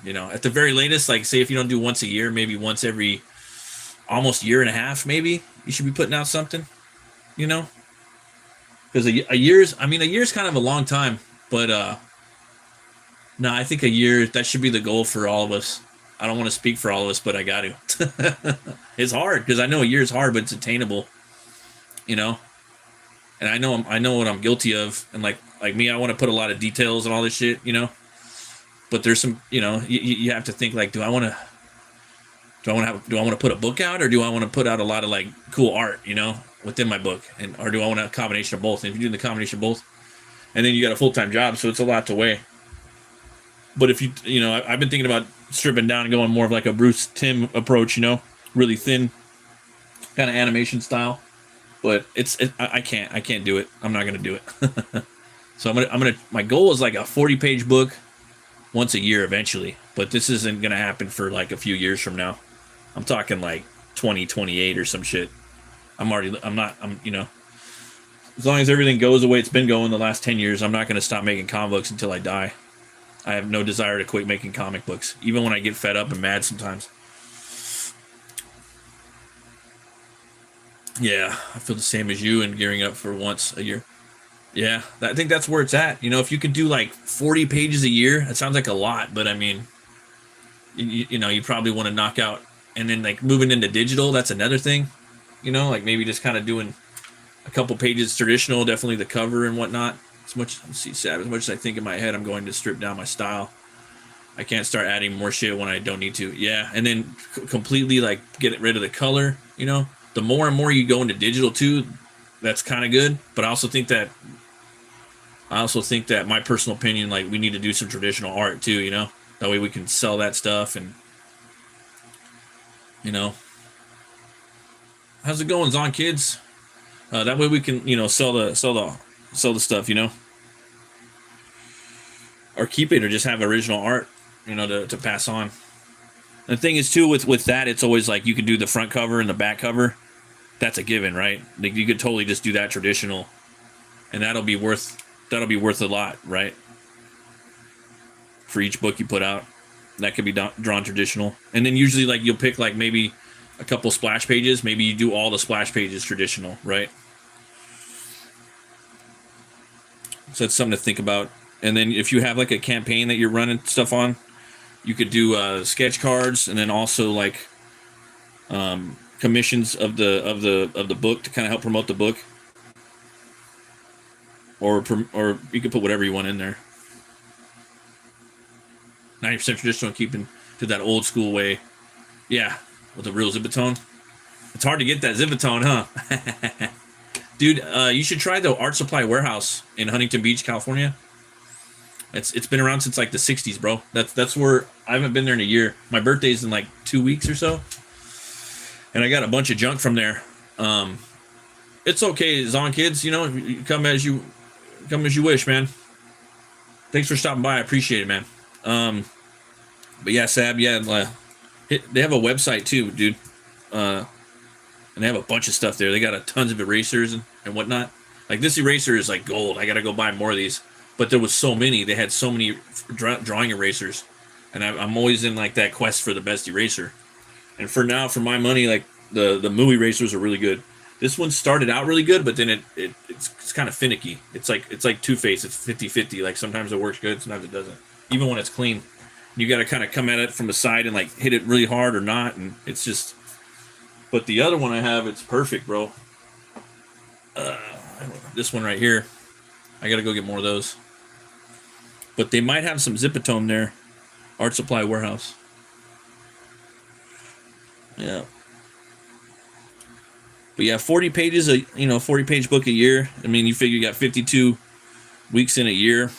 you know, at the very latest, like say if you don't do once a year, maybe once every almost year and a half, maybe you should be putting out something, you know. Because a year's kind of a long time, but no, I think a year, that should be the goal for all of us. I don't want to speak for all of us, but I got to. It's hard because I know a year is hard, but it's attainable, you know. And I know what I'm guilty of, and like me, I want to put a lot of details and all this shit, you know. But there's some, you know, you have to think like, do I want to Do I want to put a book out, or do I want to put out a lot of like cool art, within my book, or do I want a combination of both? And if you do the combination of both, and then you got a full-time job, so it's a lot to weigh. But if I've been thinking about stripping down and going more of like a Bruce Timm approach, really thin, kind of animation style. But I can't do it. I'm not gonna do it. So my goal is like a 40-page book once a year eventually. But this isn't gonna happen for like a few years from now. I'm talking like 2028 or some shit. As long as everything goes the way it's been going the last 10 years, I'm not gonna stop making comic books until I die. I have no desire to quit making comic books, even when I get fed up and mad sometimes. Yeah, I feel the same as you and gearing up for once a year. Yeah, I think that's where it's at. If you could do like 40 pages a year, that sounds like a lot, but I mean, you probably want to knock out, and then like moving into digital, that's another thing. Like maybe just kind of doing a couple pages traditional, definitely the cover and whatnot. As much as I think in my head, I'm going to strip down my style. I can't start adding more shit when I don't need to. Yeah, and then completely like get rid of the color. The more and more you go into digital too, that's kind of good. But I also think that my personal opinion, like we need to do some traditional art too. That way we can sell that stuff and how's it going, Zon kids? That way we can sell the stuff, or keep it, or just have original art, to pass on. The thing is too with that, it's always like you can do the front cover and the back cover. That's a given, right? Like you could totally just do that traditional, and that'll be worth a lot, right? For each book you put out, that could be drawn traditional, and then usually like you'll pick like maybe a couple splash pages. Maybe you do all the splash pages traditional, right? So that's something to think about. And then if you have like a campaign that you're running stuff on, you could do sketch cards, and then also like commissions of the book to kind of help promote the book, or you could put whatever you want in there. 90% traditional, keeping to that old school way. Yeah, with a real Zipatone. It's hard to get that Zipatone, huh? Dude, you should try the Art Supply Warehouse in Huntington Beach, California. It's been around since like the 60s, bro. That's where I haven't been there in a year. My birthday's in like 2 weeks or so, and I got a bunch of junk from there. It's okay, Zon kids. You come as you wish, man. Thanks for stopping by. I appreciate it, man. But yeah, Sab, yeah, they have a website too, dude. And they have a bunch of stuff there. They got tons of erasers and whatnot. Like this eraser is like gold. I gotta go buy more of these. But there was so many. They had so many drawing erasers, and I'm always in like that quest for the best eraser. And for now, for my money, like the Moo erasers are really good. This one started out really good, but then it's kind of finicky. It's like Two-Face. It's 50-50. Like sometimes it works good, sometimes it doesn't. Even when it's clean, you got to kind of come at it from the side and like hit it really hard or not, and it's just. But the other one I have, it's perfect, bro. This one right here, I gotta go get more of those. But they might have some Zipatone there. Art Supply Warehouse. Yeah. But yeah, 40 pages, 40-page book a year. I mean, you figure you got 52 weeks in a year.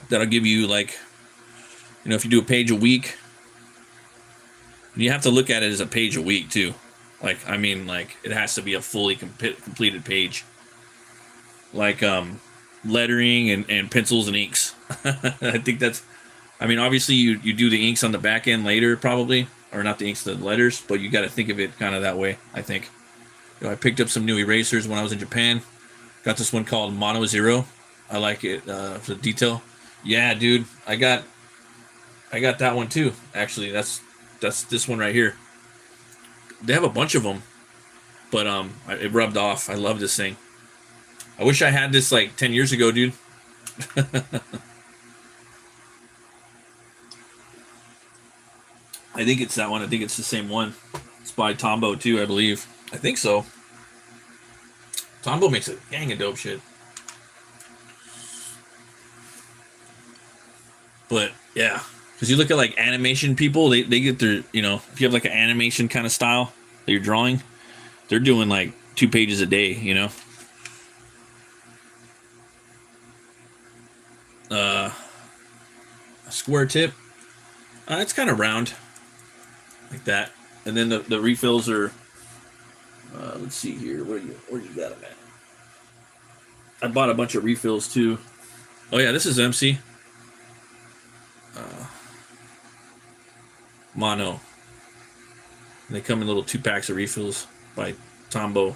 That'll give you like, if you do a page a week, you have to look at it as a page a week too. Like, I mean, like it has to be a fully completed page. Like lettering and pencils and inks. I think that's, obviously you do the inks on the back end later probably, or not the inks, the letters, but you got to think of it kind of that way, I think. I picked up some new erasers when I was in Japan. Got this one called Mono Zero. I like it for the detail. Yeah, dude, I got that one too. Actually, that's this one right here. They have a bunch of them, but it rubbed off. I love this thing. I wish I had this like 10 years ago, dude. I think it's that one. I think it's the same one. It's by Tombow too, I believe. I think so. Tombow makes a gang of dope shit. But yeah, Because you look at like animation people, they get their, you know, if you have like an animation kind of style that you're drawing, they're doing like 2 pages a day, you know. A square tip, it's kind of round like that, and then the refills are let's see here, where you got them at. I bought a bunch of refills too. Oh yeah, this is MC mono, and they come in little 2 packs of refills by Tombow.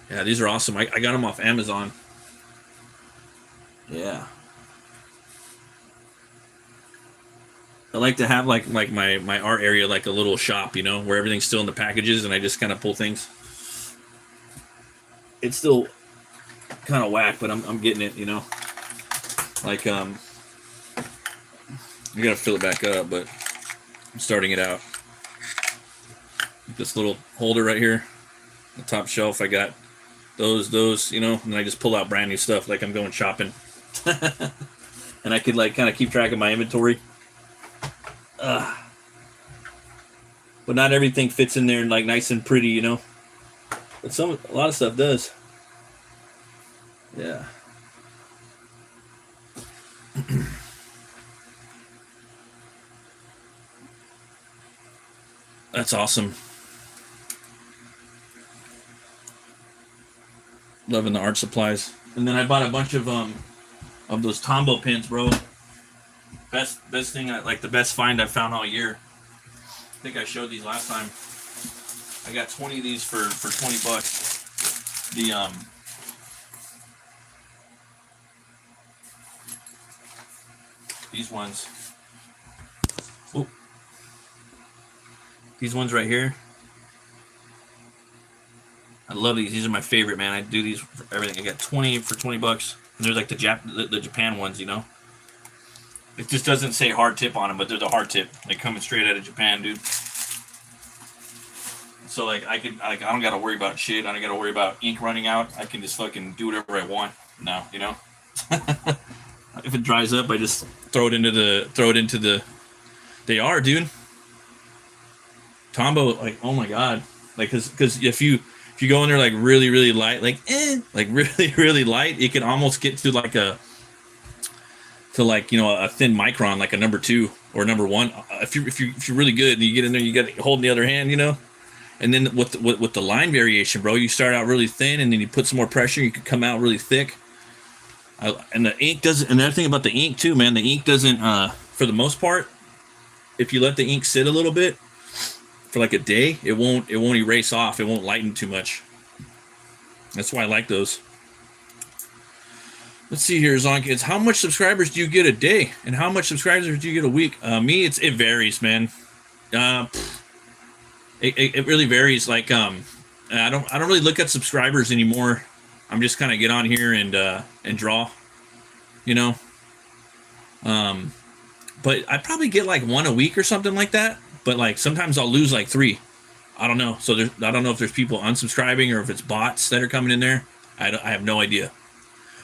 Yeah, these are awesome. I got them off Amazon. Yeah, I like to have like my art area like a little shop, you know, where everything's still in the packages and I just kind of pull things. It's still kind of whack, but I'm getting it, you know. Like I gotta fill it back up, but I'm starting it out. This little holder right here, the top shelf, I got those, you know, and I just pull out brand new stuff like I'm going shopping. And I could like kind of keep track of my inventory. But not everything fits in there like nice and pretty, you know. But a lot of stuff does. Yeah. That's awesome. Loving the art supplies. And then I bought a bunch of those Tombow pins, bro. Best thing, like the best find I've found all year. I think I showed these last time. I got 20 of these for $20. These ones. Oop. These ones right here. I love these. These are my favorite, man. I do these for everything. I got 20 for $20. And they're like the Japan ones, you know. It just doesn't say hard tip on them, but they're the hard tip. They're coming straight out of Japan, dude. So like I don't gotta worry about shit. I don't gotta worry about ink running out. I can just fucking do whatever I want now, you know. If it dries up, I just throw it into the. They are, dude. Tombow, like, oh my god, like, because if you go in there like really light, like really light, it can almost get to like a thin micron, like a number 2 or number 1. If you're really good and you get in there, you got to hold in the other hand, you know. And then with the line variation, bro, you start out really thin and then you put some more pressure, you can come out really thick. And the ink doesn't. Another thing about the ink too, man, the ink doesn't. For the most part, if you let the ink sit a little bit for like a day, it won't erase off. It won't lighten too much. That's why I like those. Let's see here, Zonk. It's how much subscribers do you get a day, and how much subscribers do you get a week? Me, it varies, man. It really varies. Like I don't really look at subscribers anymore. I'm just kind of get on here and draw, you know. But I probably get like 1 a week or something like that. But like sometimes I'll lose like 3. I don't know. So I don't know if there's people unsubscribing or if it's bots that are coming in there. I have no idea.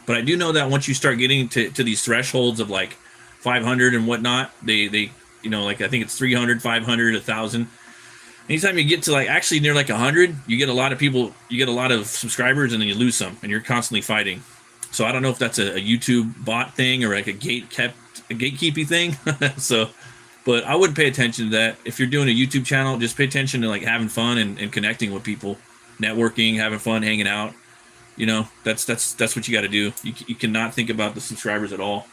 But I do know that once you start getting to these thresholds of like 500 and whatnot, they you know, like I think it's 300, 500, 1,000. Anytime you get to like actually near like 100, you get a lot of people, you get a lot of subscribers, and then you lose some, and you're constantly fighting. So I don't know if that's a YouTube bot thing or like a gatekeepy thing. So, but I would pay attention to that. If you're doing a YouTube channel, just pay attention to like having fun and connecting with people, networking, having fun, hanging out. You know, that's what you got to do. You cannot think about the subscribers at all.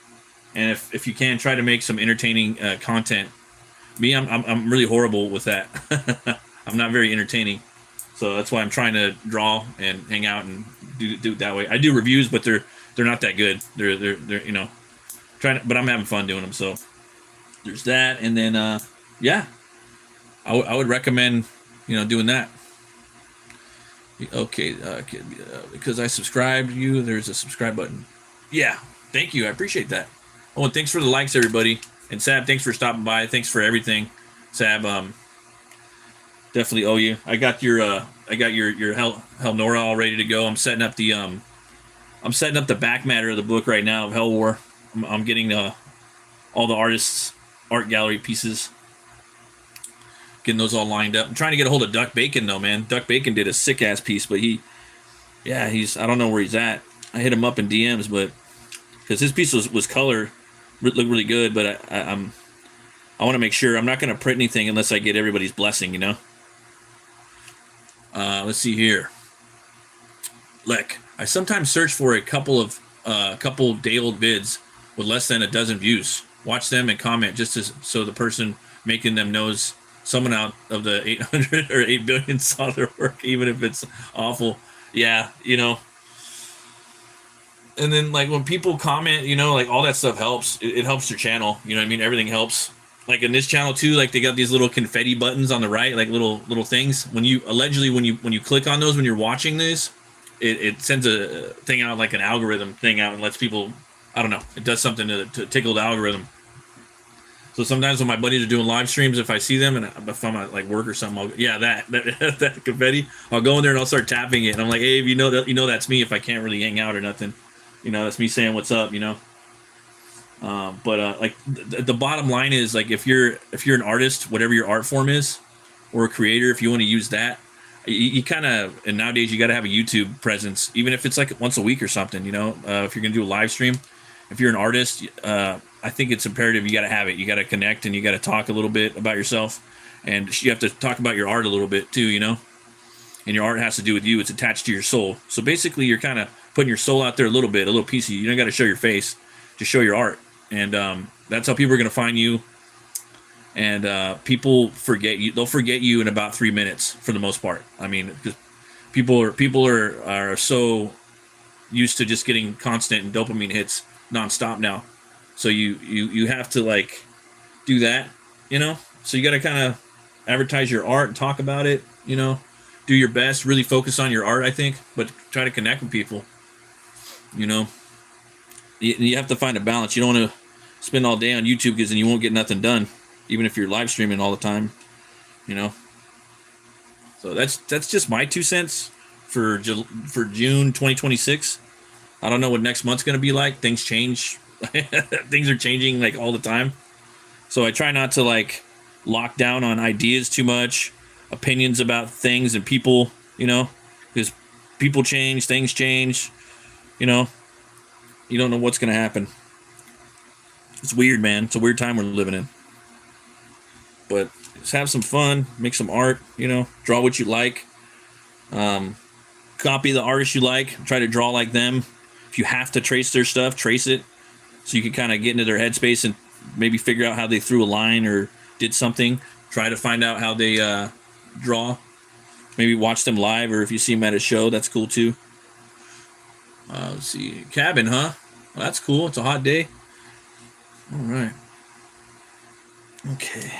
And if you can, try to make some entertaining content. Me, I'm really horrible with that. I'm not very entertaining, so that's why I'm trying to draw and hang out and do it that way. I do reviews, but they're not that good. They're you know, but I'm having fun doing them. So there's that, and then yeah, I would recommend, you know, doing that. Okay, because I subscribed to you, there's a subscribe button. Yeah, thank you, I appreciate that. Oh, and thanks for the likes, everybody. And Sab, thanks for stopping by. Thanks for everything, Sab. Definitely owe you. I got your Hell Nora all ready to go. I'm setting up the back matter of the book right now of Hell War. I'm getting all the artists art gallery pieces. Getting those all lined up. I'm trying to get a hold of Duck Bacon though, man. Duck Bacon did a sick ass piece, but he's I don't know where he's at. I hit him up in DMs, but because his piece was color, looked really good, but I want to make sure I'm not going to print anything unless I get everybody's blessing, you know. Let's see here. Look, I sometimes search for a couple day-old vids with less than a dozen views. Watch them and comment so the person making them knows someone out of the 800 or 8 billion saw their work, even if it's awful. Yeah, you know. And then, like, when people comment, you know, like, all that stuff helps. It helps your channel. You know what I mean? Everything helps. Like, in this channel, too, like, they got these little confetti buttons on the right, like, little things. When you click on those when you're watching this, it sends a thing out, like an algorithm thing out, and lets people, I don't know, it does something to tickle the algorithm. So sometimes when my buddies are doing live streams, if I see them and if I'm at like work or something, that confetti, I'll go in there and I'll start tapping it. And I'm like, hey, you know that's me if I can't really hang out or nothing. You know, that's me saying what's up, you know. Like the bottom line is, like, if you're an artist, whatever your art form is, or a creator, if you want to use that, you kind of, and nowadays you got to have a YouTube presence, even if it's like once a week or something, you know. If you're gonna do a live stream, if you're an artist, I think it's imperative you got to have it. You got to connect and you got to talk a little bit about yourself, and you have to talk about your art a little bit too, you know. And your art has to do with you. It's attached to your soul. So basically, you're kind of putting your soul out there a little piece of you. You don't got to show your face, just show your art, and that's how people are going to find you. And people forget you. They'll forget you in about 3 minutes for the most part. I mean, because people are so used to just getting constant and dopamine hits nonstop now. So you have to, like, do that, you know. So you got to kind of advertise your art and talk about it, you know. Do your best, really focus on your art, I think, but try to connect with people, you know. You have to find a balance. You don't want to spend all day on YouTube, because then you won't get nothing done, even if you're live streaming all the time, you know. So that's just my 2 cents for June 2026. I don't know what next month's going to be like. Things change. Things are changing, like, all the time. So I try not to, like, lock down on ideas too much, opinions about things and people, you know, because people change, things change, you know. You don't know what's going to happen. It's weird, man. It's a weird time we're living in. But just have some fun, make some art, you know, draw what you like. Copy the artist you like, try to draw like them. If you have to trace their stuff, trace it, so you can kind of get into their headspace and maybe figure out how they threw a line or did something. Try to find out how they draw. Maybe watch them live, or if you see them at a show, that's cool too. Let's see. Cabin, huh? Well, that's cool. It's a hot day. All right. Okay.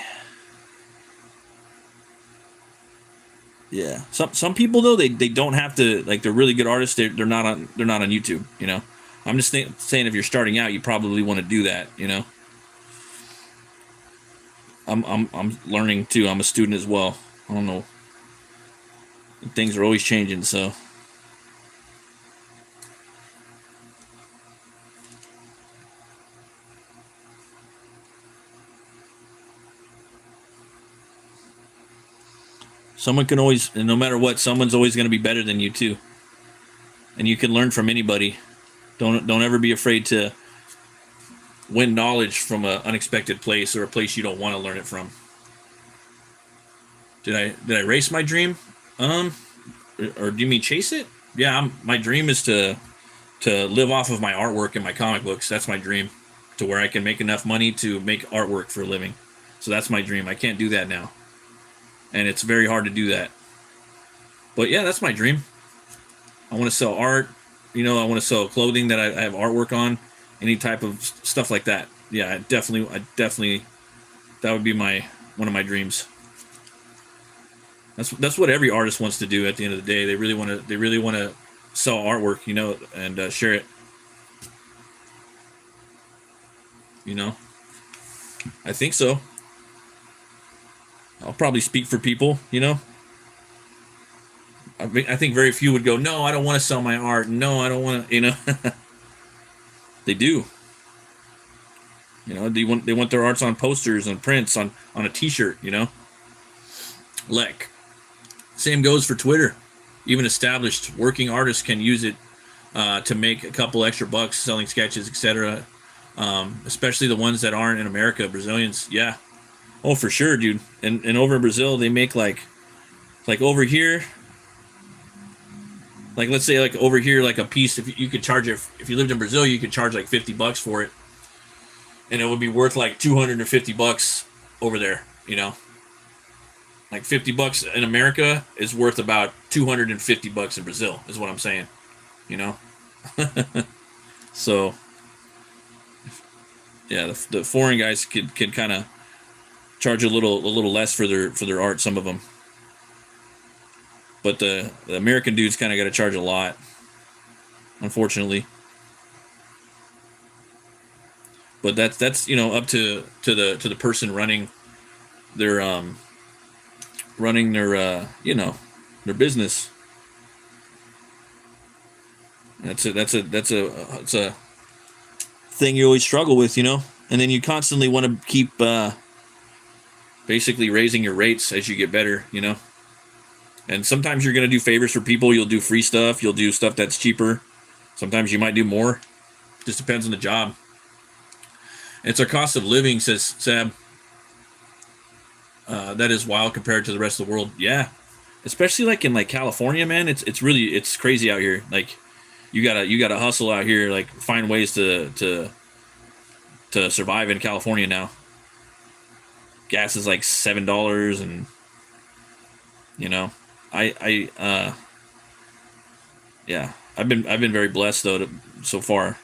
Yeah. Some people, though, they don't have to, like, they're really good artists. They're not on YouTube, you know. I'm just saying, if you're starting out, you probably want to do that, you know. I'm learning too. I'm a student as well. I don't know. Things are always changing, so. Someone can always, and no matter what, someone's always going to be better than you too. And you can learn from anybody. Don't ever be afraid to win knowledge from an unexpected place, or a place you don't want to learn it from. Did I erase my dream? Or do you mean chase it? Yeah, my dream is to live off of my artwork and my comic books. That's my dream, to where I can make enough money to make artwork for a living. So that's my dream. I can't do that now, and it's very hard to do that. But yeah, that's my dream. I want to sell art. You know, I want to sell clothing that I have artwork on, any type of stuff like that. Yeah, I definitely, that would be one of my dreams. That's what every artist wants to do at the end of the day. They really want to sell artwork, you know, and share it. You know, I think so. I'll probably speak for people, you know. I think very few would go, no, I don't want to sell my art. No, I don't want to, you know. They do. You know, they want their arts on posters, on prints, on a T-shirt. You know, like same goes for Twitter. Even established working artists can use it to make a couple extra bucks selling sketches, etc. Especially the ones that aren't in America. Brazilians, yeah, oh for sure, dude. And over in Brazil, they make like over here. Like let's say like over here, like a piece. If you could charge it, if you lived in Brazil, you could charge like $50 for it, and it would be worth like $250 over there. You know, like $50 in America is worth about $250 in Brazil. Is what I'm saying. You know, so yeah, the foreign guys could kind of charge a little less for their art. Some of them. But the American dudes kind of got to charge a lot, unfortunately. But that's you know up to the person running their you know their business. It's a thing you always struggle with, you know, and then you constantly want to keep basically raising your rates as you get better, you know. And sometimes you're going to do favors for people. You'll do free stuff. You'll do stuff that's cheaper. Sometimes you might do more. Just depends on the job. It's our cost of living, says Sab. That is wild compared to the rest of the world. Yeah, especially like in like California, man. It's crazy out here. Like you gotta hustle out here. Like find ways to survive in California now. Gas is like $7, and you know. Yeah, I've been very blessed though so far,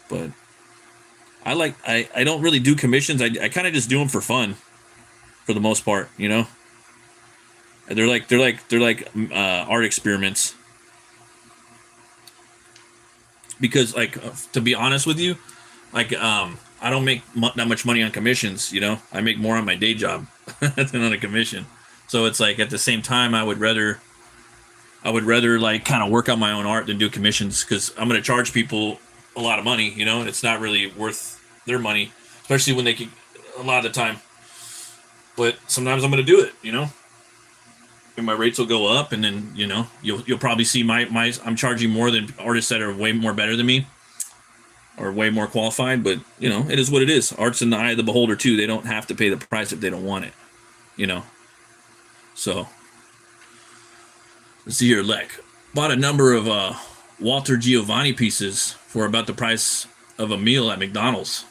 but I don't really do commissions. I kind of just do them for fun, for the most part, you know. And they're like art experiments, because like to be honest with you, like I don't make that much money on commissions, you know. I make more on my day job than on a commission. So it's like at the same time, I would rather like kind of work on my own art than do commissions, because I'm going to charge people a lot of money, you know, and it's not really worth their money, especially when they can a lot of the time. But sometimes I'm going to do it, you know, and my rates will go up, and then you know you'll probably see my I'm charging more than artists that are way more better than me or way more qualified. But you know, it is what it is. Art's in the eye of the beholder too. They don't have to pay the price if they don't want it, you know. So, let's see here. Lek bought a number of Walter Giovanni pieces for about the price of a meal at McDonald's.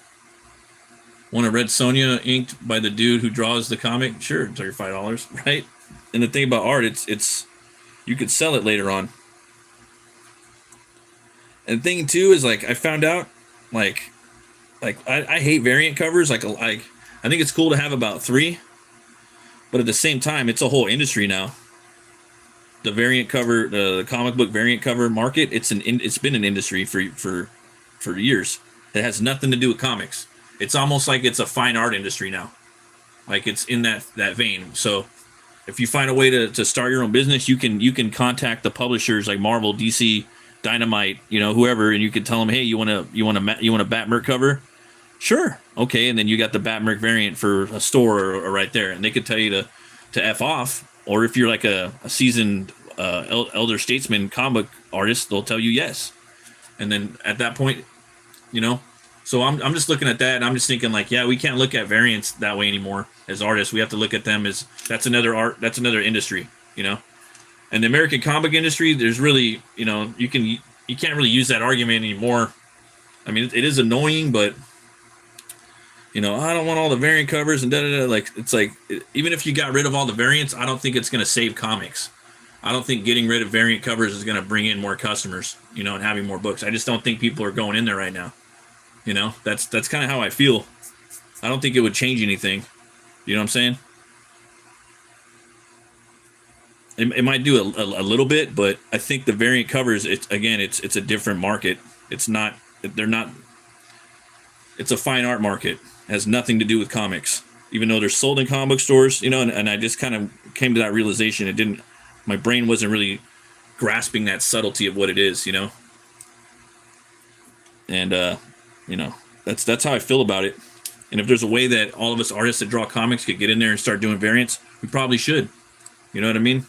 Want a Red Sonja inked by the dude who draws the comic? Sure, $35, right? And the thing about art, it's you could sell it later on. And the thing too is like I found out like I hate variant covers. Like I think it's cool to have about 3. But at the same time, it's a whole industry now. The variant cover, the comic book variant cover market, it's been an industry for years. It has nothing to do with comics. It's almost like it's a fine art industry now. Like it's in that vein. So if you find a way to start your own business, you can contact the publishers like Marvel, DC, Dynamite, you know, whoever, and you can tell them, hey, you want a BATT MURK cover? Sure. Okay. And then you got the BATT MURK variant for a store or right there. And they could tell you to F off. Or if you're like a seasoned elder statesman comic artist, they'll tell you yes. And then at that point, you know, so I'm just looking at that and I'm just thinking like, yeah, we can't look at variants that way anymore as artists. We have to look at them as that's another industry, you know. And the American comic industry, there's really, you know, you can't really use that argument anymore. I mean, it is annoying, but you know, I don't want all the variant covers and da-da-da. Like, it's like, even if you got rid of all the variants, I don't think it's going to save comics. I don't think getting rid of variant covers is going to bring in more customers, you know, and having more books. I just don't think people are going in there right now. You know, that's kind of how I feel. I don't think it would change anything. You know what I'm saying? It might do a little bit, but I think the variant covers, it's a different market. It's not, it's a fine art market. It has nothing to do with comics, even though they're sold in comic book stores, you know, and I just kind of came to that realization. My brain wasn't really grasping that subtlety of what it is, you know? And, you know, That's how I feel about it. And if there's a way that all of us artists that draw comics could get in there and start doing variants, we probably should. You know what I mean?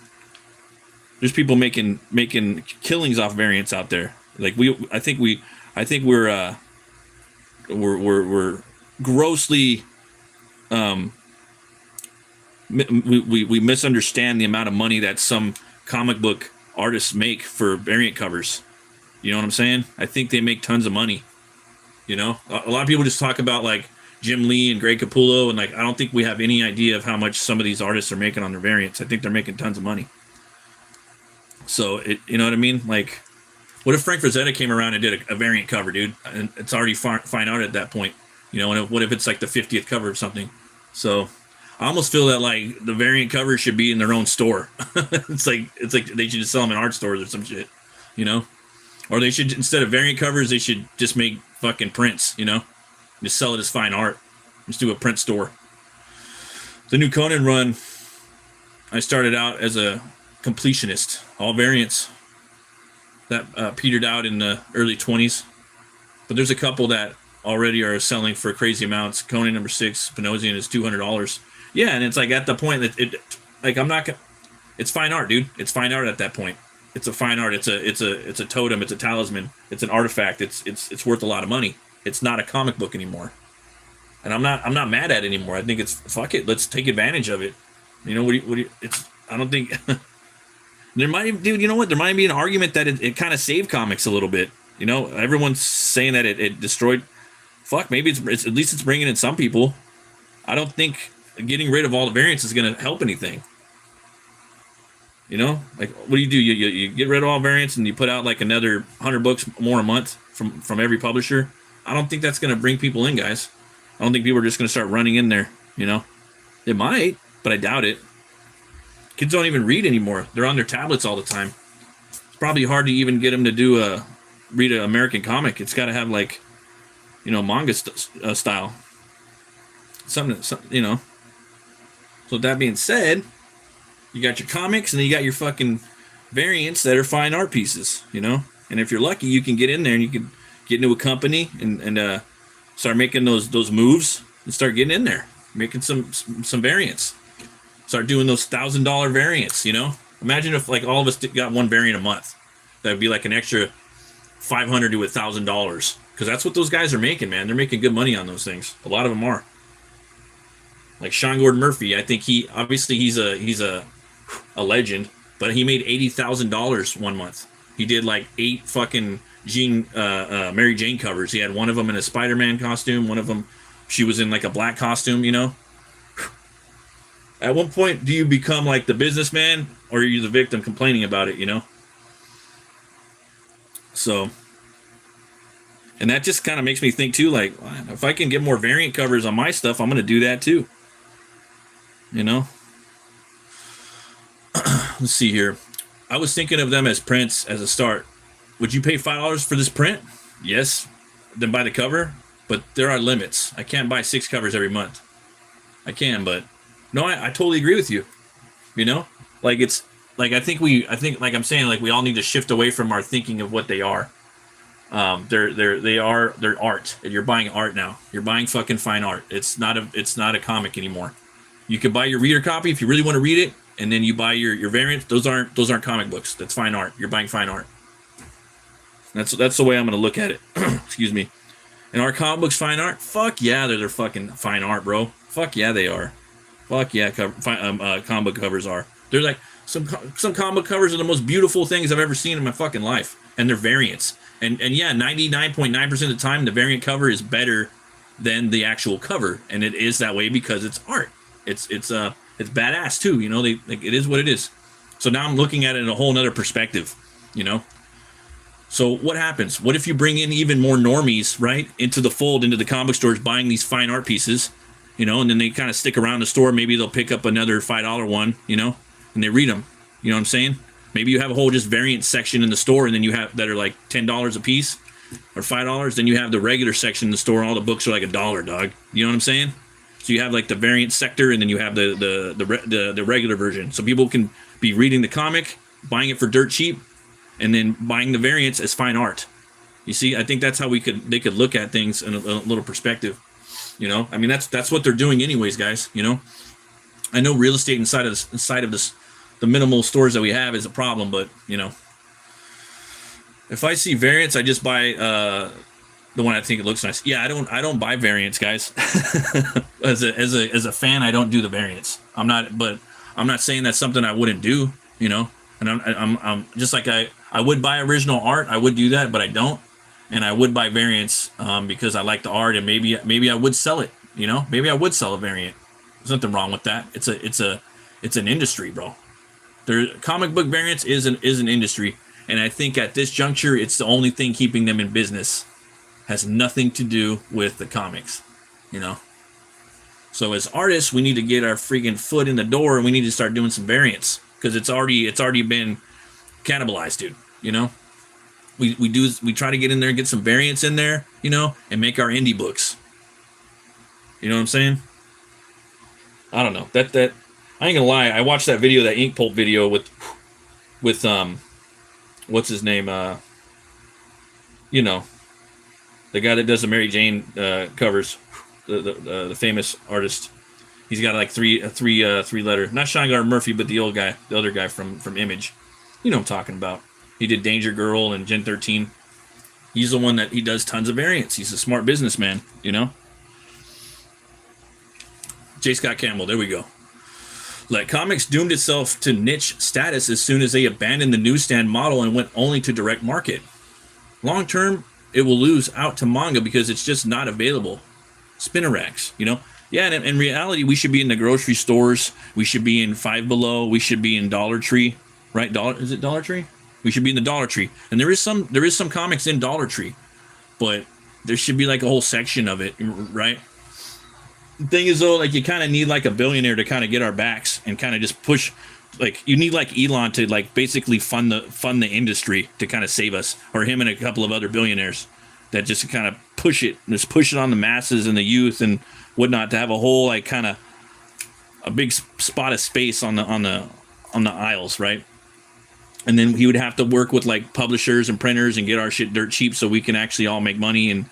There's people making killings off variants out there. Like I think we're grossly we misunderstand the amount of money that some comic book artists make for variant covers. You know what I'm saying? I think they make tons of money. You know, a lot of people just talk about like Jim Lee and Greg Capullo, and like I don't think we have any idea of how much some of these artists are making on their variants. I think they're making tons of money. So you know what I mean? Like, what if Frank Frazetta came around and did a variant cover, dude? And it's already fine art at that point. You know, and what if it's like the 50th cover of something? So I almost feel that like the variant covers should be in their own store. it's like they should just sell them in art stores or some shit, you know? Or they should, instead of variant covers, they should just make fucking prints, you know? Just sell it as fine art. Just do a print store. The new Conan run, I started out as a completionist, all variants. That petered out in the early 20s. But there's a couple that already are selling for crazy amounts. Conan number 6, Panosian is $200. Yeah, and it's like at the point that it's fine art, dude. It's fine art at that point. It's a fine art. It's a totem. It's a talisman. It's an artifact. It's worth a lot of money. It's not a comic book anymore. And I'm not mad at it anymore. I think it's fuck it. Let's take advantage of it. You know I don't think there might, dude. You know what? There might be an argument that it kind of saved comics a little bit. You know, everyone's saying that it destroyed. Fuck, maybe it's at least it's bringing in some people. I don't think getting rid of all the variants is going to help anything. You know, like what do? You get rid of all variants and you put out like another 100 books more a month from every publisher. I don't think that's going to bring people in, guys. I don't think people are just going to start running in there. You know, it might, but I doubt it. Kids don't even read anymore. They're on their tablets all the time. It's probably hard to even get them to read an American comic. It's got to have like, you know, manga style. Something, you know. So with that being said, you got your comics and then you got your fucking variants that are fine art pieces, you know. And if you're lucky, you can get in there and you can get into a company and start making those moves and start getting in there, making some variants. Start doing those $1,000 variants, you know. Imagine if like all of us got one variant a month. That would be like an extra $500 to $1,000, because that's what those guys are making, man. They're making good money on those things. A lot of them are. Like Sean Gordon Murphy, I think he's a legend, but he made $80,000 one month. He did like 8 fucking Mary Jane covers. He had one of them in a Spider-Man costume, one of them she was in like a black costume, you know. At one point, do you become like the businessman or are you the victim complaining about it, you know? So, and that just kind of makes me think too, like, if I can get more variant covers on my stuff, I'm going to do that too. You know? Let's see here. I was thinking of them as prints as a start. Would you pay $5 for this print? Yes. Then buy the cover. But there are limits. I can't buy 6 covers every month. I can, but no, I totally agree with you. You know, like it's like I think like I'm saying, like we all need to shift away from our thinking of what they are. They're art. You're buying art now. You're buying fucking fine art. It's not a comic anymore. You can buy your reader copy if you really want to read it, and then you buy your variants. Those aren't comic books. That's fine art. You're buying fine art. That's the way I'm gonna look at it. Excuse me. And are comic books fine art? Fuck yeah, they're fucking fine art, bro. Fuck yeah, they are. Fuck yeah, comic book covers are. They're like some comic book covers are the most beautiful things I've ever seen in my fucking life, and they're variants. And yeah, 99.9% of the time, the variant cover is better than the actual cover, and it is that way because it's art. It's badass too, you know. It is what it is. So now I'm looking at it in a whole nother perspective, you know. So what happens? What if you bring in even more normies, right, into the fold, into the comic stores, buying these fine art pieces, you know, and then they kind of stick around the store. Maybe they'll pick up another $5 one, you know, and they read them. You know what I'm saying? Maybe you have a whole just variant section in the store, and then you have that are like $10 a piece or $5. Then you have the regular section in the store, and all the books are like $1, dog. You know what I'm saying? So you have like the variant sector, and then you have the regular version. So people can be reading the comic, buying it for dirt cheap, and then buying the variants as fine art. You see, I think that's how they could look at things in a little perspective. You know, I mean, that's what they're doing anyways, guys. You know, I know real estate inside of this, the minimal stores that we have is a problem, but you know, if I see variants, I just buy the one I think it looks nice. Yeah, I don't buy variants, guys. as a fan, I don't do the variants. I'm not saying that's something I wouldn't do, you know. And I'm just like I would buy original art, I would do that, but I don't. And I would buy variants because I like the art, and maybe I would sell it, you know. Maybe I would sell a variant. There's nothing wrong with that. It's an industry, bro. Comic book variants is an industry, and I think at this juncture, it's the only thing keeping them in business. Has nothing to do with the comics, you know. So as artists, we need to get our freaking foot in the door, and we need to start doing some variants because it's already been cannibalized, dude. You know, we try to get in there and get some variants in there, you know, and make our indie books. You know what I'm saying? I don't know that I ain't gonna lie. I watched that video, that Ink Pulp video with what's his name? You know, the guy that does the Mary Jane covers, the famous artist. He's got like three letter, not Sean Gardner Murphy, but the other guy from Image. You know what I'm talking about. He did Danger Girl and Gen 13. He's the one that he does tons of variants. He's a smart businessman, you know. J. Scott Campbell, there we go. Like, comics doomed itself to niche status as soon as they abandoned the newsstand model and went only to direct market. Long term, it will lose out to manga because it's just not available. Spinner racks, you know? Yeah, and in reality, we should be in the grocery stores. We should be in Five Below. We should be in Dollar Tree, right? Is it Dollar Tree? We should be in the Dollar Tree. And there is some comics in Dollar Tree, but there should be like a whole section of it, right? The thing is, though, like, you kind of need like a billionaire to kind of get our backs and kind of just push. Like, you need like Elon to like basically fund the industry to kind of save us, or him and a couple of other billionaires that just kind of push it on the masses and the youth and whatnot, to have a whole like kind of a big spot of space on the aisles, right? And then he would have to work with like publishers and printers and get our shit dirt cheap so we can actually all make money and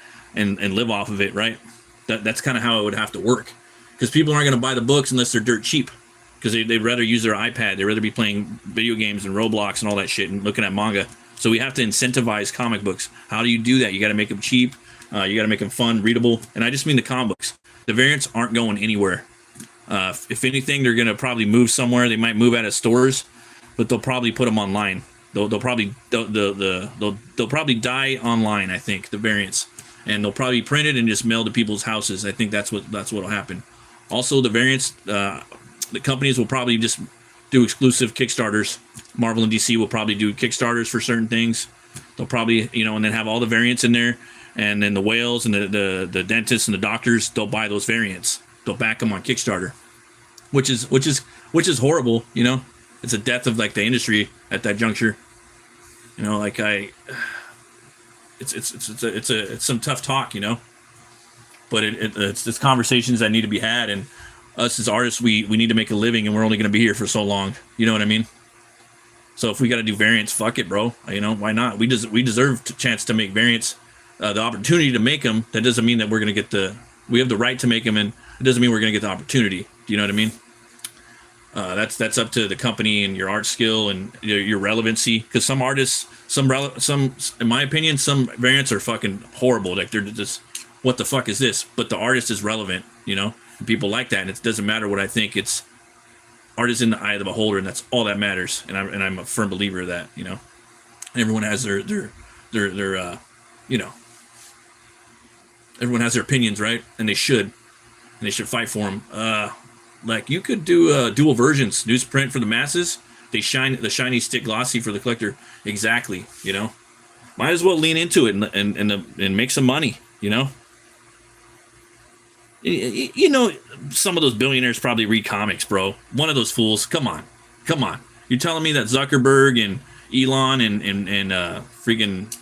live off of it, right? That's kind of how it would have to work, because people aren't going to buy the books unless they're dirt cheap, because they'd rather use their iPad. They'd rather be playing video games and Roblox and all that shit and looking at manga. So we have to incentivize comic books. How do you do that? You got to make them cheap. You got to make them fun, readable. And I just mean the comic books. The variants aren't going anywhere. If anything, they're going to probably move somewhere. They might move out of stores, but they'll probably put them online. They'll probably die online, I think, the variants. And they'll probably be printed and just mailed to people's houses. I think that's what'll happen. Also, the variants, the companies will probably just do exclusive Kickstarters. Marvel and DC will probably do Kickstarters for certain things. They'll probably, you know, and then have all the variants in there. And then the whales and the dentists and the doctors, they'll buy those variants. They'll back them on Kickstarter, which is horrible. You know, it's a death of like the industry at that juncture. You know, like it's some tough talk, you know, but it's conversations that need to be had, and us as artists, we need to make a living, and we're only going to be here for so long. You know what I mean? So if we got to do variants, fuck it, bro. You know, why not? We deserve a chance to make variants, the opportunity to make them. That doesn't mean that we're going to get we have the right to make them, and it doesn't mean we're going to get the opportunity. Do you know what I mean? That's up to the company and your art skill and your relevancy. Because some artists, some in my opinion, some variants are fucking horrible. Like, they're just, what the fuck is this? But the artist is relevant, you know. And people like that, and it doesn't matter what I think. It's art is in the eye of the beholder, and that's all that matters. And I'm a firm believer of that, you know. And everyone has their you know, everyone has their opinions, right? And they should fight for them. Like, you could do dual versions, newsprint for the masses. The shiny stick glossy for the collector. Exactly, you know. Might as well lean into it and make some money, you know. You know, some of those billionaires probably read comics, bro. One of those fools. Come on. You're telling me that Zuckerberg and Elon and freaking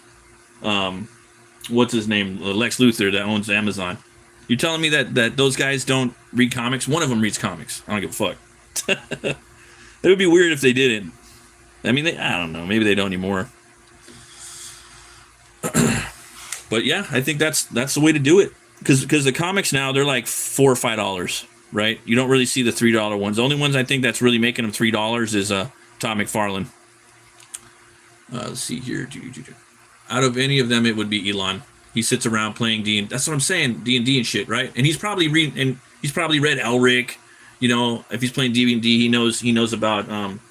what's his name, Lex Luthor, that owns Amazon. You're telling me that those guys don't read comics? One of them reads comics. I don't give a fuck. It would be weird if they didn't. I mean, I don't know. Maybe they don't anymore. But yeah, I think that's the way to do it. Because the comics now, they're like $4 or $5, right? You don't really see the $3 ones. The only ones I think that's really making them $3 is Todd McFarlane. Let's see here. Out of any of them, it would be Elon. He sits around playing D&D. That's what I'm saying, D&D and shit, right? And he's probably read Elric. You know, if he's playing D&D, he knows about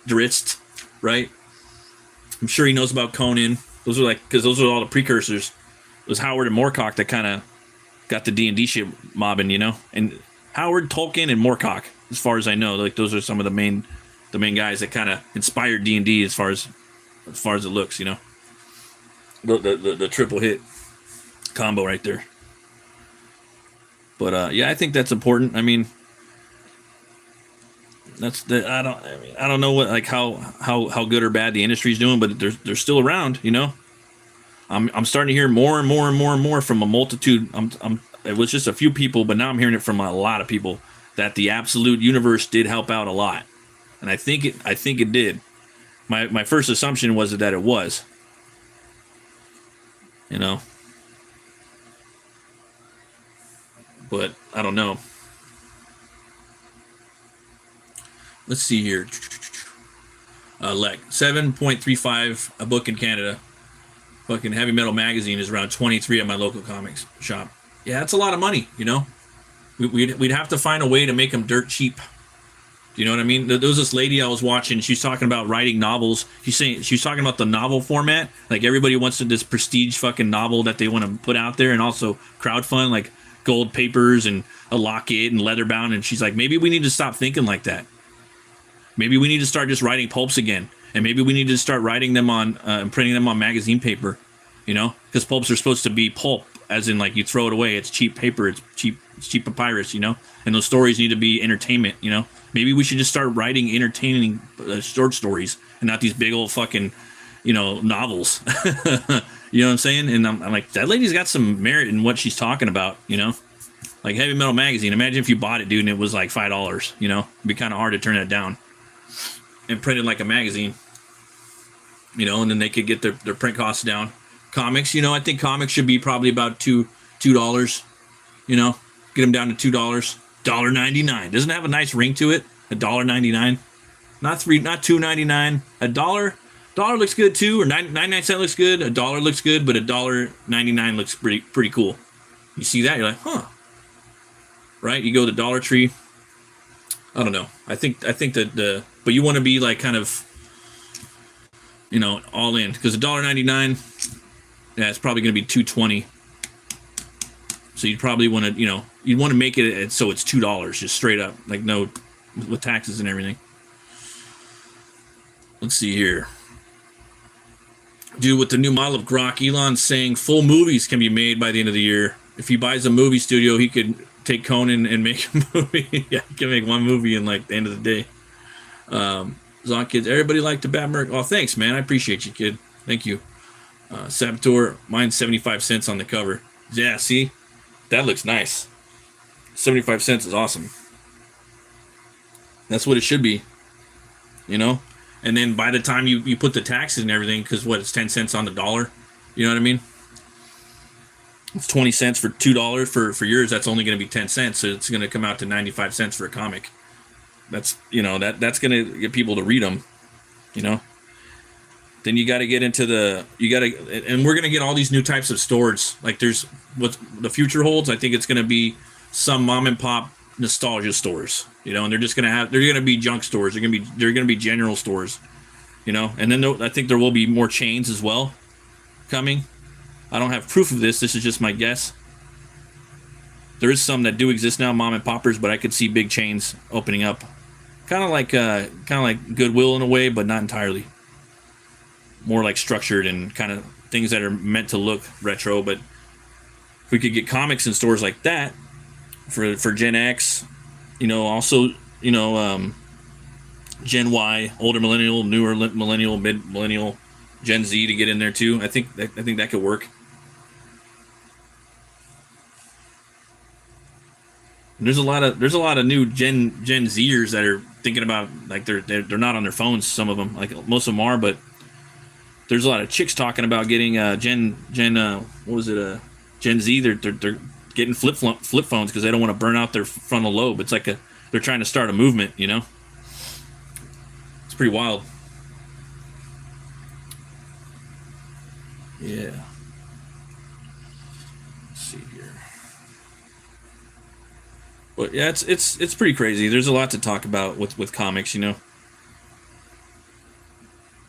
Drizzt, right? I'm sure he knows about Conan. Those are because those are all the precursors. It was Howard and Moorcock that kind of got the D&D shit mobbing, you know. And Howard, Tolkien, and Moorcock, as far as I know, like those are some of the main guys that kind of inspired D&D as far as it looks, you know. The triple hit combo right there. But yeah, I think that's important. I mean, I don't know what how good or bad the industry's doing, but they're still around, you know. I'm starting to hear more and more and more and more from a multitude. It was just a few people, but now I'm hearing it from a lot of people that the Absolute Universe did help out a lot, and I think it did. My first assumption was that it was, you know, but I don't know. Let's see here. 7.35 a book in Canada. Fucking Heavy Metal Magazine is around 23 at my local comics shop. Yeah, that's a lot of money, you know. We'd have to find a way to make them dirt cheap. Do you know what I mean? There was this lady I was watching. She's talking about writing novels. She's talking about the novel format. Like everybody wants this prestige fucking novel that they want to put out there, and also crowdfund like gold papers and a locket and leather bound. And she's like, maybe we need to stop thinking like that. Maybe we need to start just writing pulps again. And maybe we need to start writing them on and printing them on magazine paper, you know, because pulps are supposed to be pulp, as in like you throw it away. It's cheap paper. It's cheap papyrus, you know, and those stories need to be entertainment, you know. Maybe we should just start writing entertaining short stories and not these big old fucking, you know, novels. You know what I'm saying? And I'm like, that lady's got some merit in what she's talking about, you know, like Heavy Metal Magazine. Imagine if you bought it, dude, and it was like $5, you know, it'd be kind of hard to turn that down. And printed like a magazine, you know, and then they could get their print costs down. Comics, you know, I think comics should be probably about $2, you know, get them down to $2, $1.99. Doesn't it have a nice ring to it? $1.99, not $2.99. $1 looks good too, or 99 cents looks good. $1 looks good, but $1.99 looks pretty cool. You see that, you're like, huh, right? You go to Dollar Tree. I don't know. I think that but you want to be like kind of, you know, all in, because $1.99, yeah, it's probably going to be $2.20. So you'd probably want to, you know, you'd want to make it so it's $2 just straight up, like no, with taxes and everything. Let's see here. Dude, with the new model of Grok, Elon's saying full movies can be made by the end of the year. If he buys a movie studio, he could take Conan and make a movie. Yeah, he can make one movie in like the end of the day. Zonk kids, everybody liked the BATT MURK. Oh, thanks, man. I appreciate you, kid. Thank you. Saboteur, mine's 75 cents on the cover. Yeah, see? That looks nice. 75 cents is awesome. That's what it should be. You know? And then by the time you put the taxes and everything, because it's 10 cents on the dollar. You know what I mean? It's 20 cents for $2 for yours. That's only going to be 10 cents. So it's going to come out to 95 cents for a comic. That's, you know, that's going to get people to read them, you know. Then you got to get into and we're going to get all these new types of stores. Like there's what the future holds. I think it's going to be some mom and pop nostalgia stores, you know, and they're going to be junk stores. They're going to be general stores, you know. And then I think there will be more chains as well coming. I don't have proof of this. This is just my guess. There is some that do exist now, mom and poppers, but I could see big chains opening up, kind of like Goodwill in a way, but not entirely. More like structured and kind of things that are meant to look retro. But if we could get comics in stores like that for Gen X, you know, also, you know, Gen Y, older millennial, newer millennial, mid millennial, Gen Z to get in there too. I think that could work. And there's a lot of new Gen Zers that are thinking about, like they're not on their phones. Some of them, like most of them are, but there's a lot of chicks talking about getting what was it, Gen Z, they're getting flip phones because they don't want to burn out their frontal lobe. It's like they're trying to start a movement, you know. It's pretty wild. Yeah. Let's see here. But yeah, it's pretty crazy. There's a lot to talk about with comics, you know.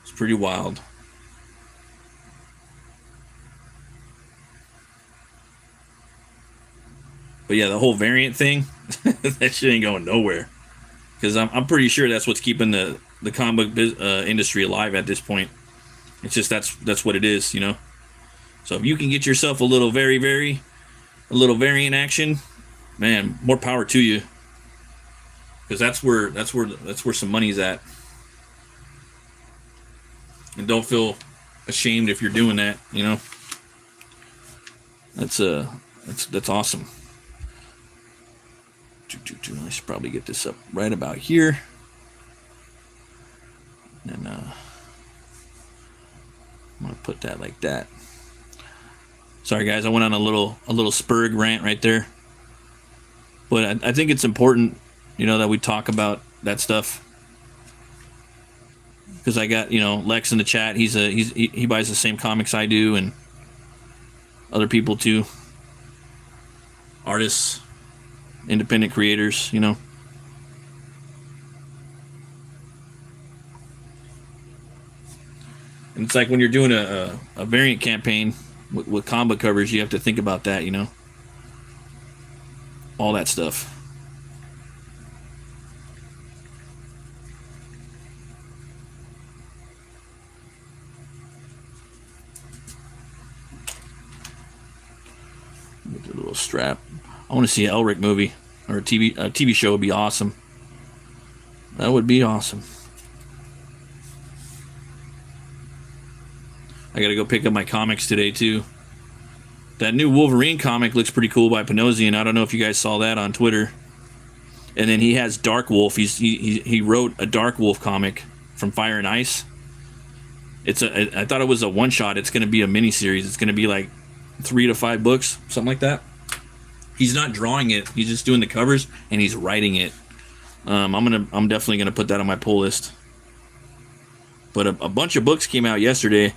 It's pretty wild. But yeah, the whole variant thing, that shit ain't going nowhere. Because I'm pretty sure that's what's keeping the comic book industry alive at this point. It's just that's what it is, you know. So if you can get yourself a little a little variant action, man, more power to you. Because that's where some money's at. And don't feel ashamed if you're doing that, you know. That's awesome. I should probably get this up right about here. And I'm gonna put that like that. Sorry guys, I went on a little Spurg rant right there. But I think it's important, you know, that we talk about that stuff. Because I got, you know, Lex in the chat. He buys the same comics I do, and other people too. Artists, independent creators, you know. And it's like when you're doing a variant campaign with comic covers, you have to think about that, you know. All that stuff. Get the little strap. I want to see an Elric movie or a TV show would be awesome. That would be awesome. I gotta go pick up my comics today too. That new Wolverine comic looks pretty cool by Panosian. I don't know if you guys saw that on Twitter. And then he has Dark Wolf. He wrote a Dark Wolf comic from Fire and Ice. I thought it was a one shot. It's gonna be a mini series. It's gonna be like 3 to 5 books, something like that. He's not drawing it. He's just doing the covers and he's writing it. I'm definitely gonna put that on my pull list. But a bunch of books came out yesterday.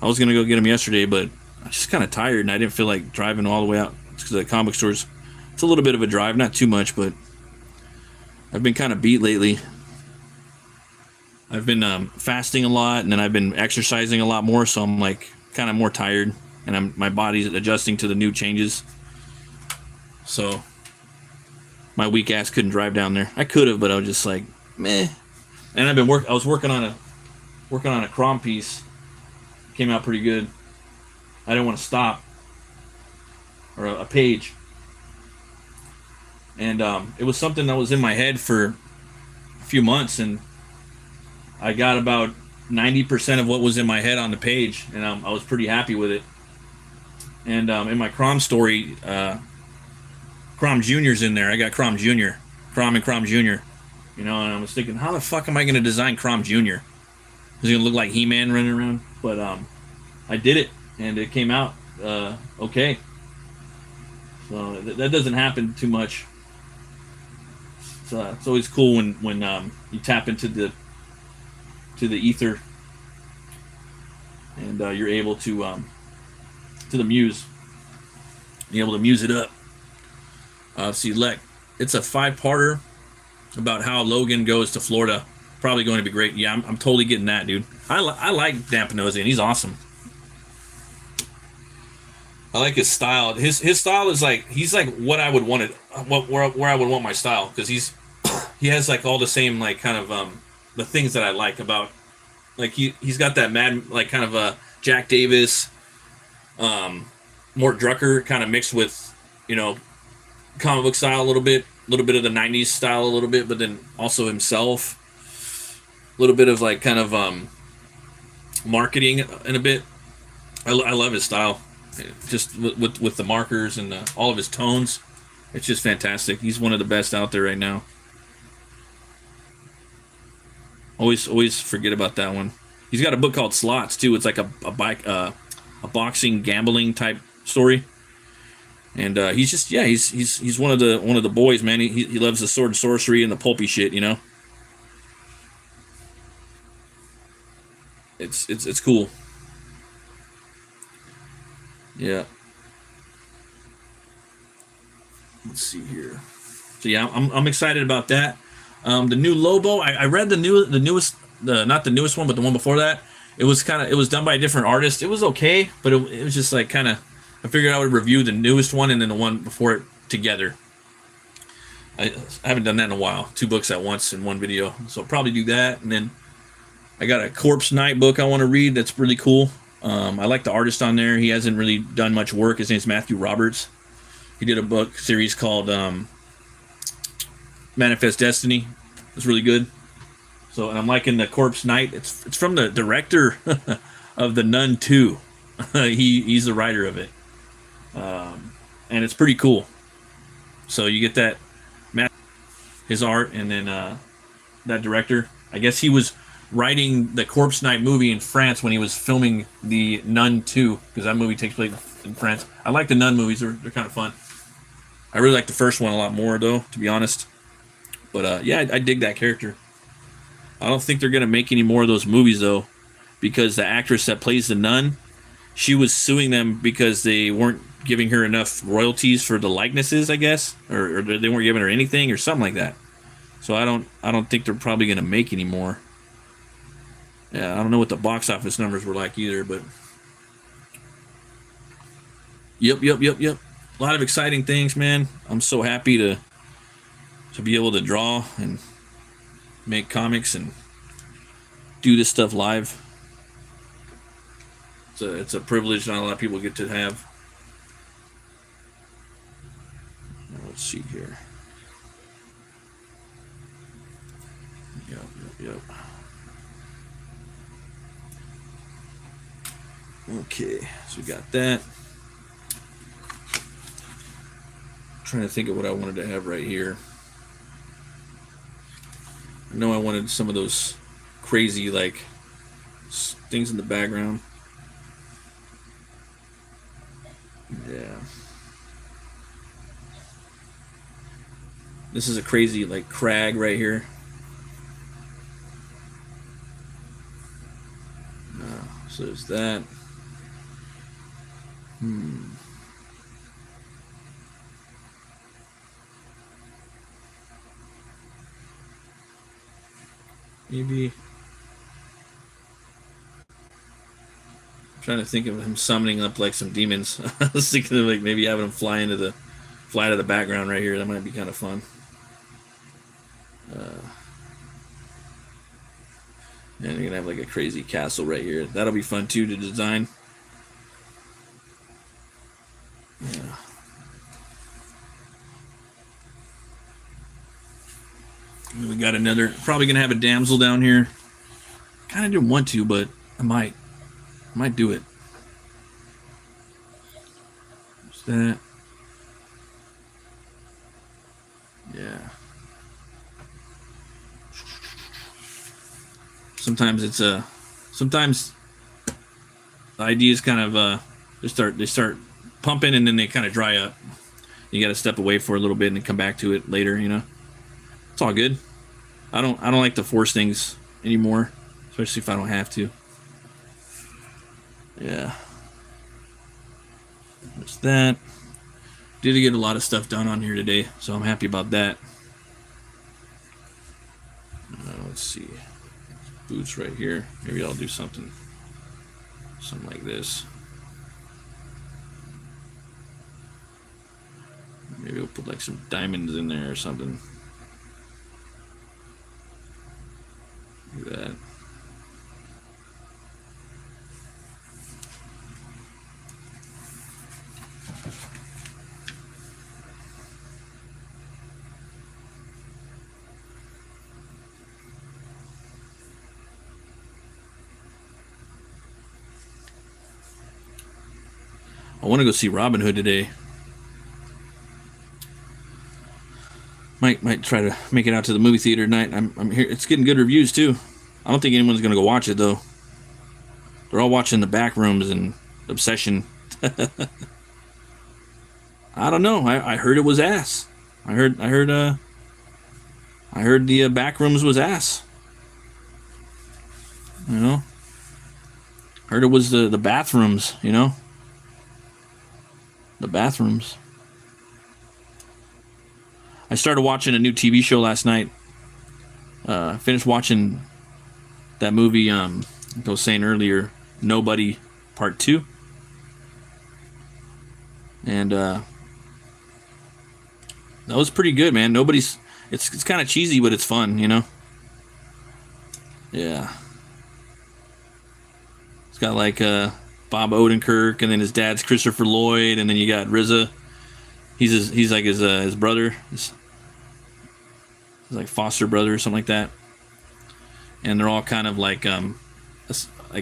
I was gonna go get them yesterday, but I'm just kind of tired and I didn't feel like driving all the way out to the comic stores. It's a little bit of a drive, not too much, but I've been kind of beat lately. I've been fasting a lot, and then I've been exercising a lot more, so I'm like kind of more tired, and my body's adjusting to the new changes. So my weak ass couldn't drive down there. I could have, but I was just like, meh. And I was working on a crom piece. Came out pretty good. I didn't want to stop. Or a page. And it was something that was in my head for a few months, and I got about 90% of what was in my head on the page, and I was pretty happy with it. And in my Crom story, Crom Jr.'s in there. I got Crom Jr. Crom and Crom Jr. You know, and I was thinking, how the fuck am I going to design Crom Jr.? Is he going to look like He-Man running around? But I did it, and it came out okay. So that doesn't happen too much. It's always cool when you tap into the ether, and you're able to the muse. You're able to muse it up. See, it's a 5-parter about how Logan goes to Florida. Probably going to be great. Yeah, I'm totally getting that, dude. I like Dan Panosian. He's awesome. I like his style. His style is like, he's like what I would want it, where I would want my style, because he has like all the same like kind of the things that I like about, like he's got that mad like kind of a Jack Davis, Mort Drucker kind of mixed with, you know, comic book style a little bit of the 90s style a little bit, but then also himself, a little bit of like kind of marketing in a bit. I love his style, just with the markers and all of his tones. It's just fantastic. He's one of the best out there right now. Always forget about that one. He's got a book called Slots too. It's like a boxing gambling type story. And he's just, yeah, he's one of the boys, man. He loves the sword and sorcery and the pulpy shit, you know. It's cool. Yeah. Let's see here. So yeah, I'm excited about that. The new Lobo, I read the newest, not the newest one, but the one before that. It was done by a different artist. It was okay, but it was just like kind of. I figured I would review the newest one and then the one before it together. I haven't done that in a while. 2 books at once in one video, so I'll probably do that. And then I got a Corpse Night book I want to read. That's really cool. I like the artist on there. He hasn't really done much work. His name's Matthew Roberts. He did a book series called Manifest Destiny. It's really good. So, and I'm liking the Corpse Night. It's from the director of The Nun 2. He's the writer of it, and it's pretty cool. So you get that his art, and then that director. I guess he was writing the Corpse Night movie in France when he was filming The Nun 2, because that movie takes place in France. I like the Nun movies. They're kind of fun. I really like the first one a lot more, though, to be honest. But yeah, I dig that character. I don't think they're going to make any more of those movies, though, because the actress that plays the nun, she was suing them because they weren't giving her enough royalties for the likenesses, I guess, or they weren't giving her anything or something like that. So I don't think they're probably going to make any more. Yeah, I don't know what the box office numbers were like either, but yep. A lot of exciting things, man. I'm so happy to be able to draw and make comics and do this stuff live. It's a privilege not a lot of people get to have. Now, let's see here. Yep. Okay, so we got that. Trying to think of what I wanted to have right here. I know I wanted some of those crazy, like, things in the background. Yeah. This is a crazy, like, crag right here. So there's that. Maybe. I'm trying to think of him summoning up like some demons. I was thinking of like maybe having him fly to the background right here. That might be kind of fun. And you're gonna have like a crazy castle right here. That'll be fun too to design. Yeah. We got another. Probably gonna have a damsel down here. Kind of didn't want to, but I might do it. What's that? Yeah. Sometimes the ideas kind of they start pumping and then they kind of dry up. You got to step away for a little bit and then come back to it later, you know. It's all good. I don't like to force things anymore, especially if I don't have to. Yeah. There's that. Did get a lot of stuff done on here today, so I'm happy about that. Let's see. Boots right here. Maybe I'll do something like this. Maybe we'll put like some diamonds in there or something. Like that. I want to go see Robin Hood today. Might try to make it out to the movie theater tonight. I'm here. It's getting good reviews too. I don't think anyone's gonna go watch it though. They're all watching the back rooms and Obsession. I don't know. I heard it was ass. I heard the back rooms was ass. You know, heard it was the bathrooms. You know, the bathrooms. I started watching a new TV show last night. Finished watching that movie. I was saying earlier, Nobody Part 2, and that was pretty good, man. It's kind of cheesy, but it's fun, you know. Yeah. It's got like Bob Odenkirk, and then his dad's Christopher Lloyd, and then you got RZA. He's like his brother, his like foster brother or something like that. And they're all kind of like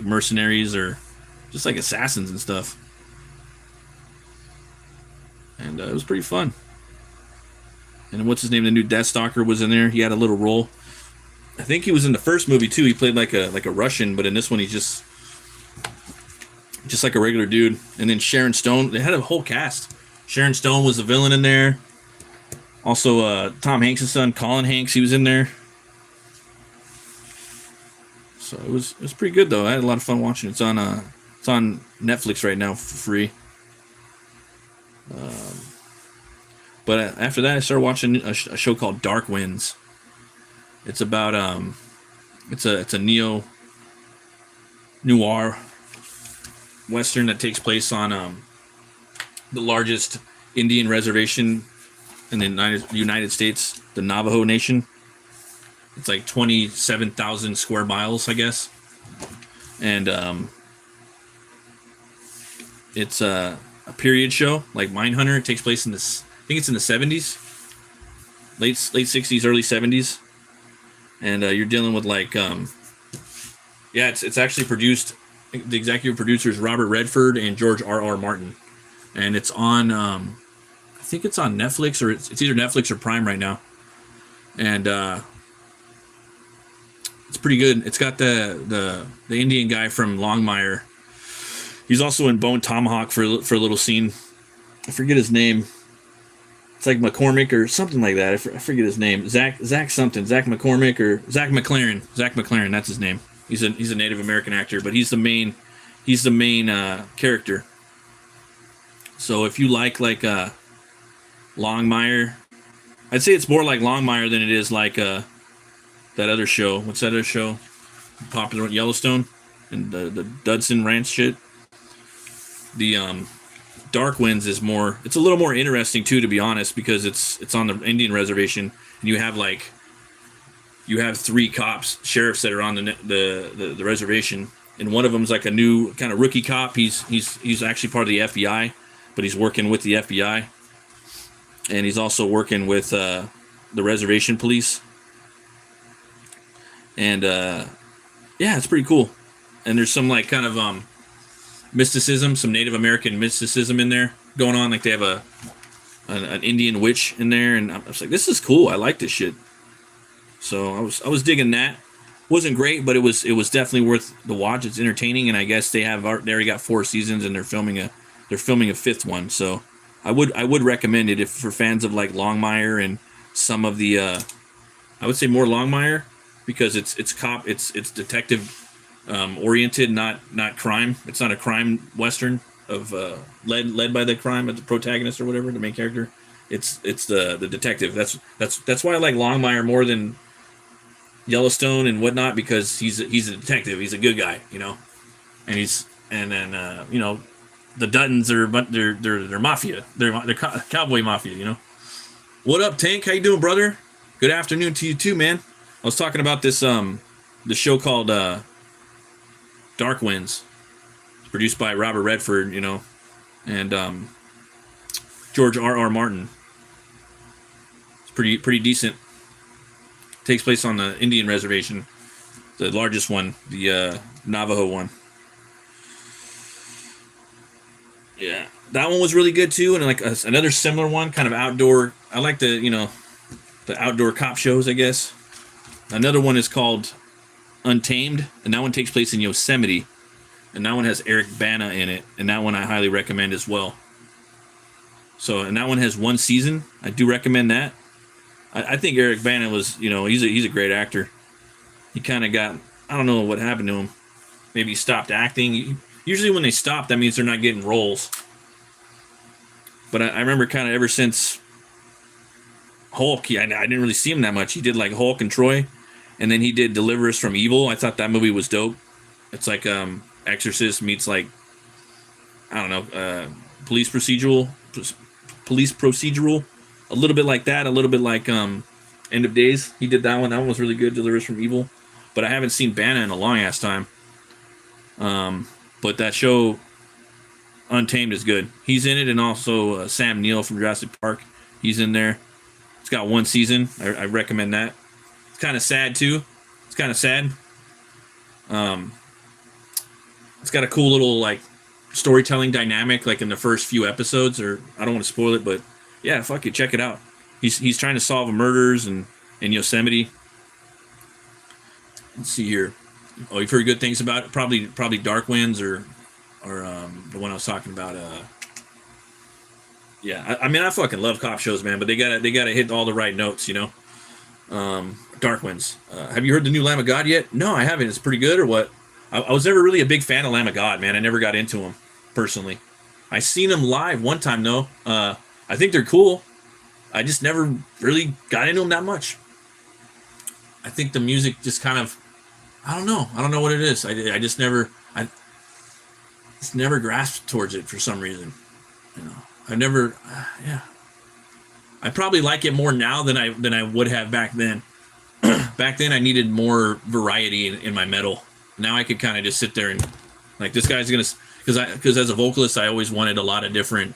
mercenaries or just like assassins and stuff. And it was pretty fun. And what's his name? The new Deathstalker was in there. He had a little role. I think he was in the first movie too. He played like a Russian, but in this one he's just like a regular dude. And then Sharon Stone. They had a whole cast. Sharon Stone was the villain in there. Also, Tom Hanks' son, Colin Hanks, he was in there. So it was pretty good though. I had a lot of fun watching it. It's on Netflix right now for free. But after that, I started watching a show called Dark Winds. It's about it's a neo-noir western that takes place on the largest Indian reservation in the United States, the Navajo Nation. It's like 27,000 square miles, I guess. And it's a period show, like Mindhunter. It takes place in this, I think it's in the 70s, late 60s, early 70s. And you're dealing with like, it's actually produced. The executive producer is Robert Redford and George R.R. Martin, and it's on. I think it's on Netflix, or it's either Netflix or Prime right now, and it's pretty good. It's got the Indian guy from Longmire. He's also in Bone Tomahawk for a little scene. I forget his name. It's like McCormick or something like that. I forget his name. Zach McCormick or Zach McLaren. Zach McLaren, that's his name. He's a Native American actor, but he's the main character. So if you like Longmire, I'd say it's more like Longmire than it is like that other show. What's that other show? Popular Yellowstone and the Dudson Ranch shit. The Dark Winds is more. It's a little more interesting too, to be honest, because it's on the Indian reservation, and you have three sheriffs that are on the reservation, and one of them's like a new kind of rookie cop. He's actually part of the FBI, but he's working with the FBI, and he's also working with the reservation police. And it's pretty cool. And there's some like kind of mysticism, some Native American mysticism in there going on. Like they have an Indian witch in there, and I was like, this is cool. I like this shit. So I was digging that. Wasn't great, but it was definitely worth the watch. It's entertaining, and I guess they already got 4 seasons, and they're filming a 5th one. So I would recommend it for fans of like Longmire and some of the I would say more Longmire, because it's detective oriented, not crime. It's not a crime western of led by the crime of the protagonist or whatever, the main character. It's the detective. That's why I like Longmire more than Yellowstone and whatnot, because he's a detective. He's a good guy, you know. And then the Duttons they're mafia. They're cowboy mafia, you know. What up, Tank? How you doing, brother? Good afternoon to you too, man. I was talking about this the show called Dark Winds. It's produced by Robert Redford, you know, and George R.R. Martin. It's pretty decent. Takes place on the Indian reservation, the largest one, the Navajo one. Yeah, that one was really good too, and like another similar one, kind of outdoor. I like the outdoor cop shows, I guess. Another one is called Untamed, and that one takes place in Yosemite, and that one has Eric Bana in it, and that one I highly recommend as well. So, and that one has 1 season. I do recommend that. I think Eric Bana was, you know, he's a great actor. He kind of got, I don't know what happened to him. Maybe he stopped acting. Usually when they stop, that means they're not getting roles. But I remember kind of ever since Hulk, I didn't really see him that much. He did like Hulk and Troy, and then he did Deliver Us from Evil. I thought that movie was dope. It's like Exorcist meets like, I don't know, police procedural, a little bit like that, a little bit like End of Days. He did that one. That one was really good, Deliver Us from Evil. But I haven't seen Bana in a long ass time. But that show Untamed is good. He's in it, and also Sam Neill from Jurassic Park. He's in there. It's got 1 season. I recommend that. It's kind of sad too. It's kind of sad. It's got a cool little like storytelling dynamic, like in the first few episodes. Or I don't want to spoil it, but yeah, fuck it, check it out. He's trying to solve murders in Yosemite. Let's see here. Oh, you've heard good things about it. Probably Dark Winds or the one I was talking about. Yeah, I mean, I fucking love cop shows, man. But they gotta hit all the right notes, you know. Dark Winds. Have you heard the new Lamb of God yet? No, I haven't. It's pretty good, or what? I was never really a big fan of Lamb of God, man. I never got into him personally. I seen them live one time though. I think they're cool. I just never really got into them that much. I think the music just kind of, I don't know what it is. I just never grasped towards it for some reason. You know, I never, yeah. I probably like it more now than I would have back then. Back then, I needed more variety in my metal. Now I could kind of just sit there and like, this guy's gonna, because as a vocalist, I always wanted a lot of different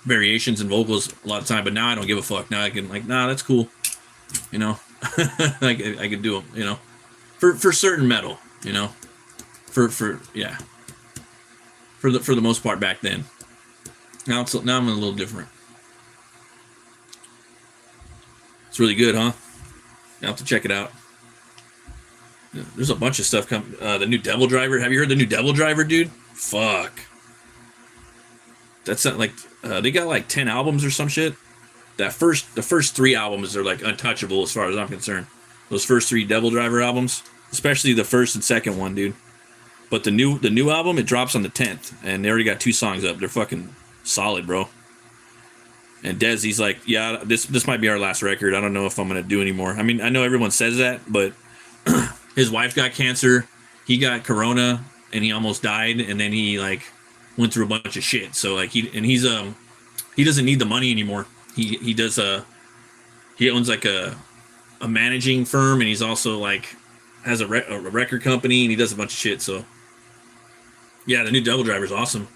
variations in vocals a lot of time. But now I don't give a fuck. Now I can like, nah, that's cool. You know, like I could do them. You know, for certain metal. You know, yeah. For the most part back then. Now I'm a little different. It's really good, huh? You'll have to check it out. There's a bunch of stuff coming. The new Devil Driver. Have you heard the new Devil Driver, dude? Fuck. That's not like they got like 10 albums or some shit. The first 3 albums are like untouchable as far as I'm concerned. Those first 3 Devil Driver albums, especially the first and second one, dude. But the new album, it drops on the 10th, and they already got 2 songs up. They're fucking solid, bro. And Dez, he's like, yeah, this might be our last record. I don't know if I'm gonna do anymore. I mean, I know everyone says that, but his wife got cancer, he got corona, and he almost died, and then he like went through a bunch of shit. So like he doesn't need the money anymore. He does he owns like a managing firm, and he's also like has a record company, and he does a bunch of shit. So yeah, the new Devil Driver is awesome.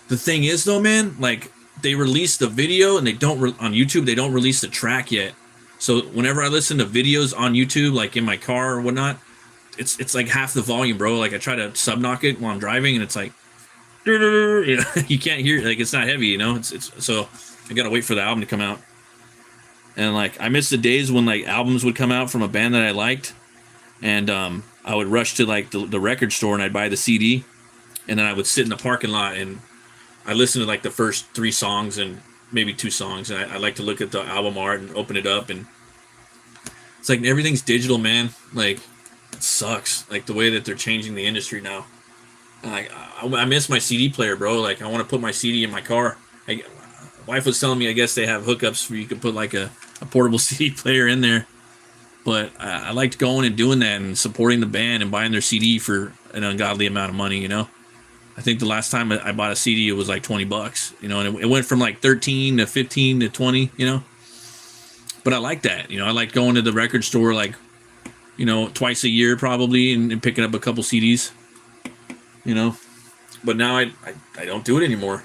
The thing is though, man, like they released the video and they don't on YouTube, they don't release the track yet. So whenever I listen to videos on YouTube, like in my car or whatnot, it's like half the volume, bro. Like I try to sub knock it while I'm driving, and it's like, you know, you can't hear it. Like it's not heavy, you know. It's so I gotta wait for the album to come out. And like I miss the days when like albums would come out from a band that I liked, and I would rush to like the record store and I'd buy the CD, and then I would sit in the parking lot and I listened to like the first 3 songs and maybe 2 songs, and I like to look at the album art and open it up, and it's like everything's digital, man. Like it sucks, like the way that they're changing the industry now. Like I miss my CD player, bro. Like I want to put my CD in my car. My wife was telling me I guess they have hookups where you can put like a portable CD player in there, but I liked going and doing that and supporting the band and buying their CD for an ungodly amount of money, you know. I think the last time I bought a CD, it was like $20, you know, and it went from like 13 to 15 to 20, you know. But I like that, you know. I like going to the record store like, you know, twice a year probably, and picking up a couple CDs, you know. But now I don't do it anymore.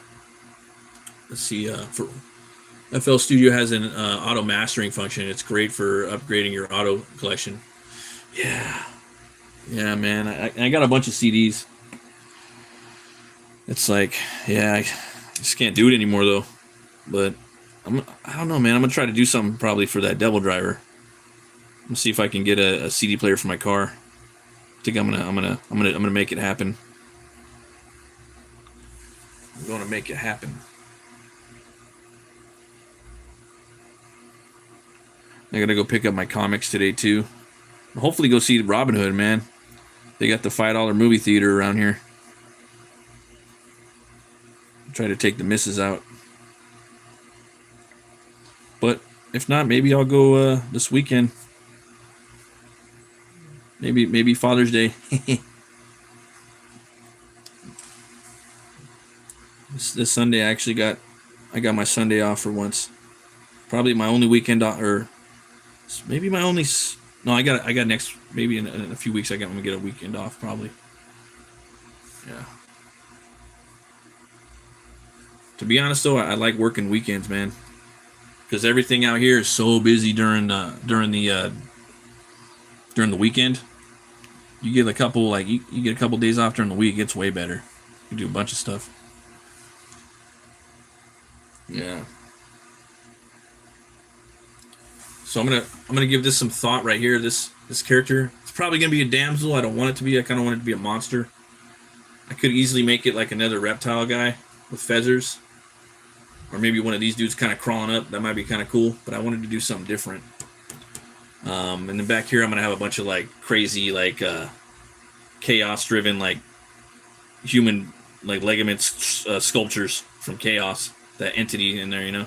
Let's see. For FL Studio has an auto mastering function. It's great for upgrading your auto collection. Yeah, man. I got a bunch of CDs. It's like, yeah, I just can't do it anymore though. But I don't know, man. I'm gonna try to do something probably for that Devil Driver. I'm gonna see if I can get a CD player for my car. I think I'm gonna make it happen. I'm gonna make it happen. I gotta go pick up my comics today too. Hopefully go see Robin Hood, man. They got the $5 movie theater around here. Try to take the misses out. But if not, maybe I'll go this weekend. Maybe Father's Day. This Sunday I got my Sunday off for once. Probably my only weekend off, or maybe my only. No, I got next. Maybe in a few weeks I'm gonna get a weekend off probably. Yeah. To be honest though, I like working weekends, man, because everything out here is so busy during the weekend. You get a couple you get a couple days off during the week, it's way better. You do a bunch of stuff. Yeah. So I'm gonna give this some thought right here. This character, it's probably gonna be a damsel. I don't want it to be. I kind of want it to be a monster. I could easily make it like another reptile guy with feathers, or maybe one of these dudes kind of crawling up. That might be kind of cool. But I wanted to do something different. And then back here, I'm gonna have a bunch of like crazy, like chaos-driven, like human, like ligaments, sculptures from Chaos. That entity in there, you know.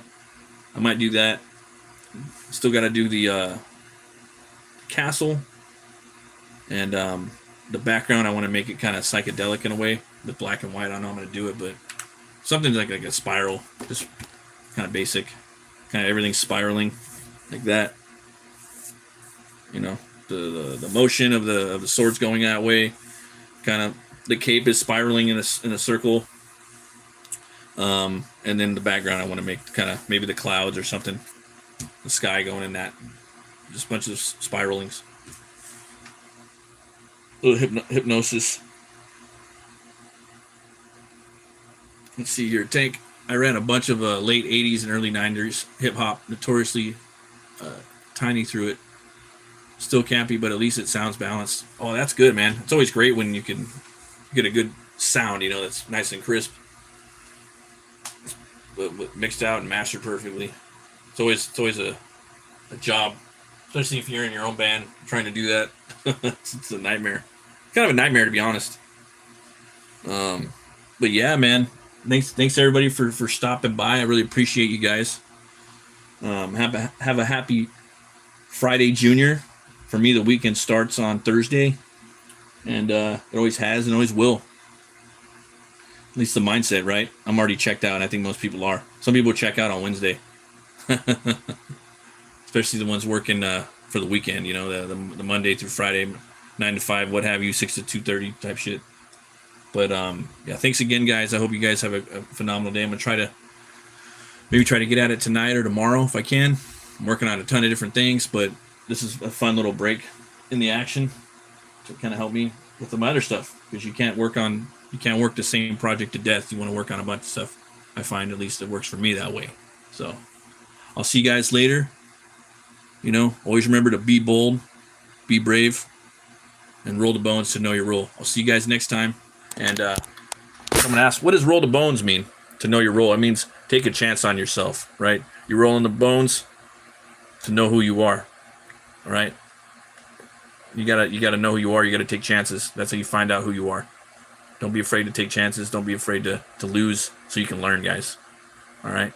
I might do that. Still got to do the castle, and the background. I want to make it kind of psychedelic in a way, with black and white. I don't know how I'm gonna do it, but something like a spiral, just kind of basic, kind of everything spiraling like that. You know, the motion of the swords going that way, kind of the cape is spiraling in a circle. And then the background I want to make kind of maybe the clouds or something, the sky going in that, just a bunch of spiralings. A little hypnosis. Let's see here, Tank. I ran a bunch of late 80s and early 90s hip hop, notoriously tiny through it. Still campy, but at least it sounds balanced. Oh, that's good, man. It's always great when you can get a good sound, you know, that's nice and crisp. But mixed out and mastered perfectly. It's always a job, especially if you're in your own band trying to do that. It's a nightmare. Kind of a nightmare, to be honest. But yeah, man. Thanks everybody for stopping by. I really appreciate you guys. Have a happy Friday, Junior. For me, the weekend starts on Thursday, and it always has and always will. At least the mindset, right? I'm already checked out, and I think most people are. Some people check out on Wednesday. Especially the ones working for the weekend, you know, the Monday through Friday, 9 to 5, what have you, 6 to 2:30 type shit. But, yeah, thanks again, guys. I hope you guys have a phenomenal day. I'm going to try to get at it tonight or tomorrow if I can. I'm working on a ton of different things, but this is a fun little break in the action to kind of help me with some other stuff, because you can't work the same project to death. You want to work on a bunch of stuff. I find at least it works for me that way. So I'll see you guys later. You know, always remember to be bold, be brave, and roll the bones to know your role. I'll see you guys next time. And someone asked, what does roll the bones mean? To know your role. It means take a chance on yourself, right? You're rolling the bones to know who you are. All right? You gotta know who you are. You gotta take chances. That's how you find out who you are. Don't be afraid to take chances. Don't be afraid to lose, so you can learn, guys. All right?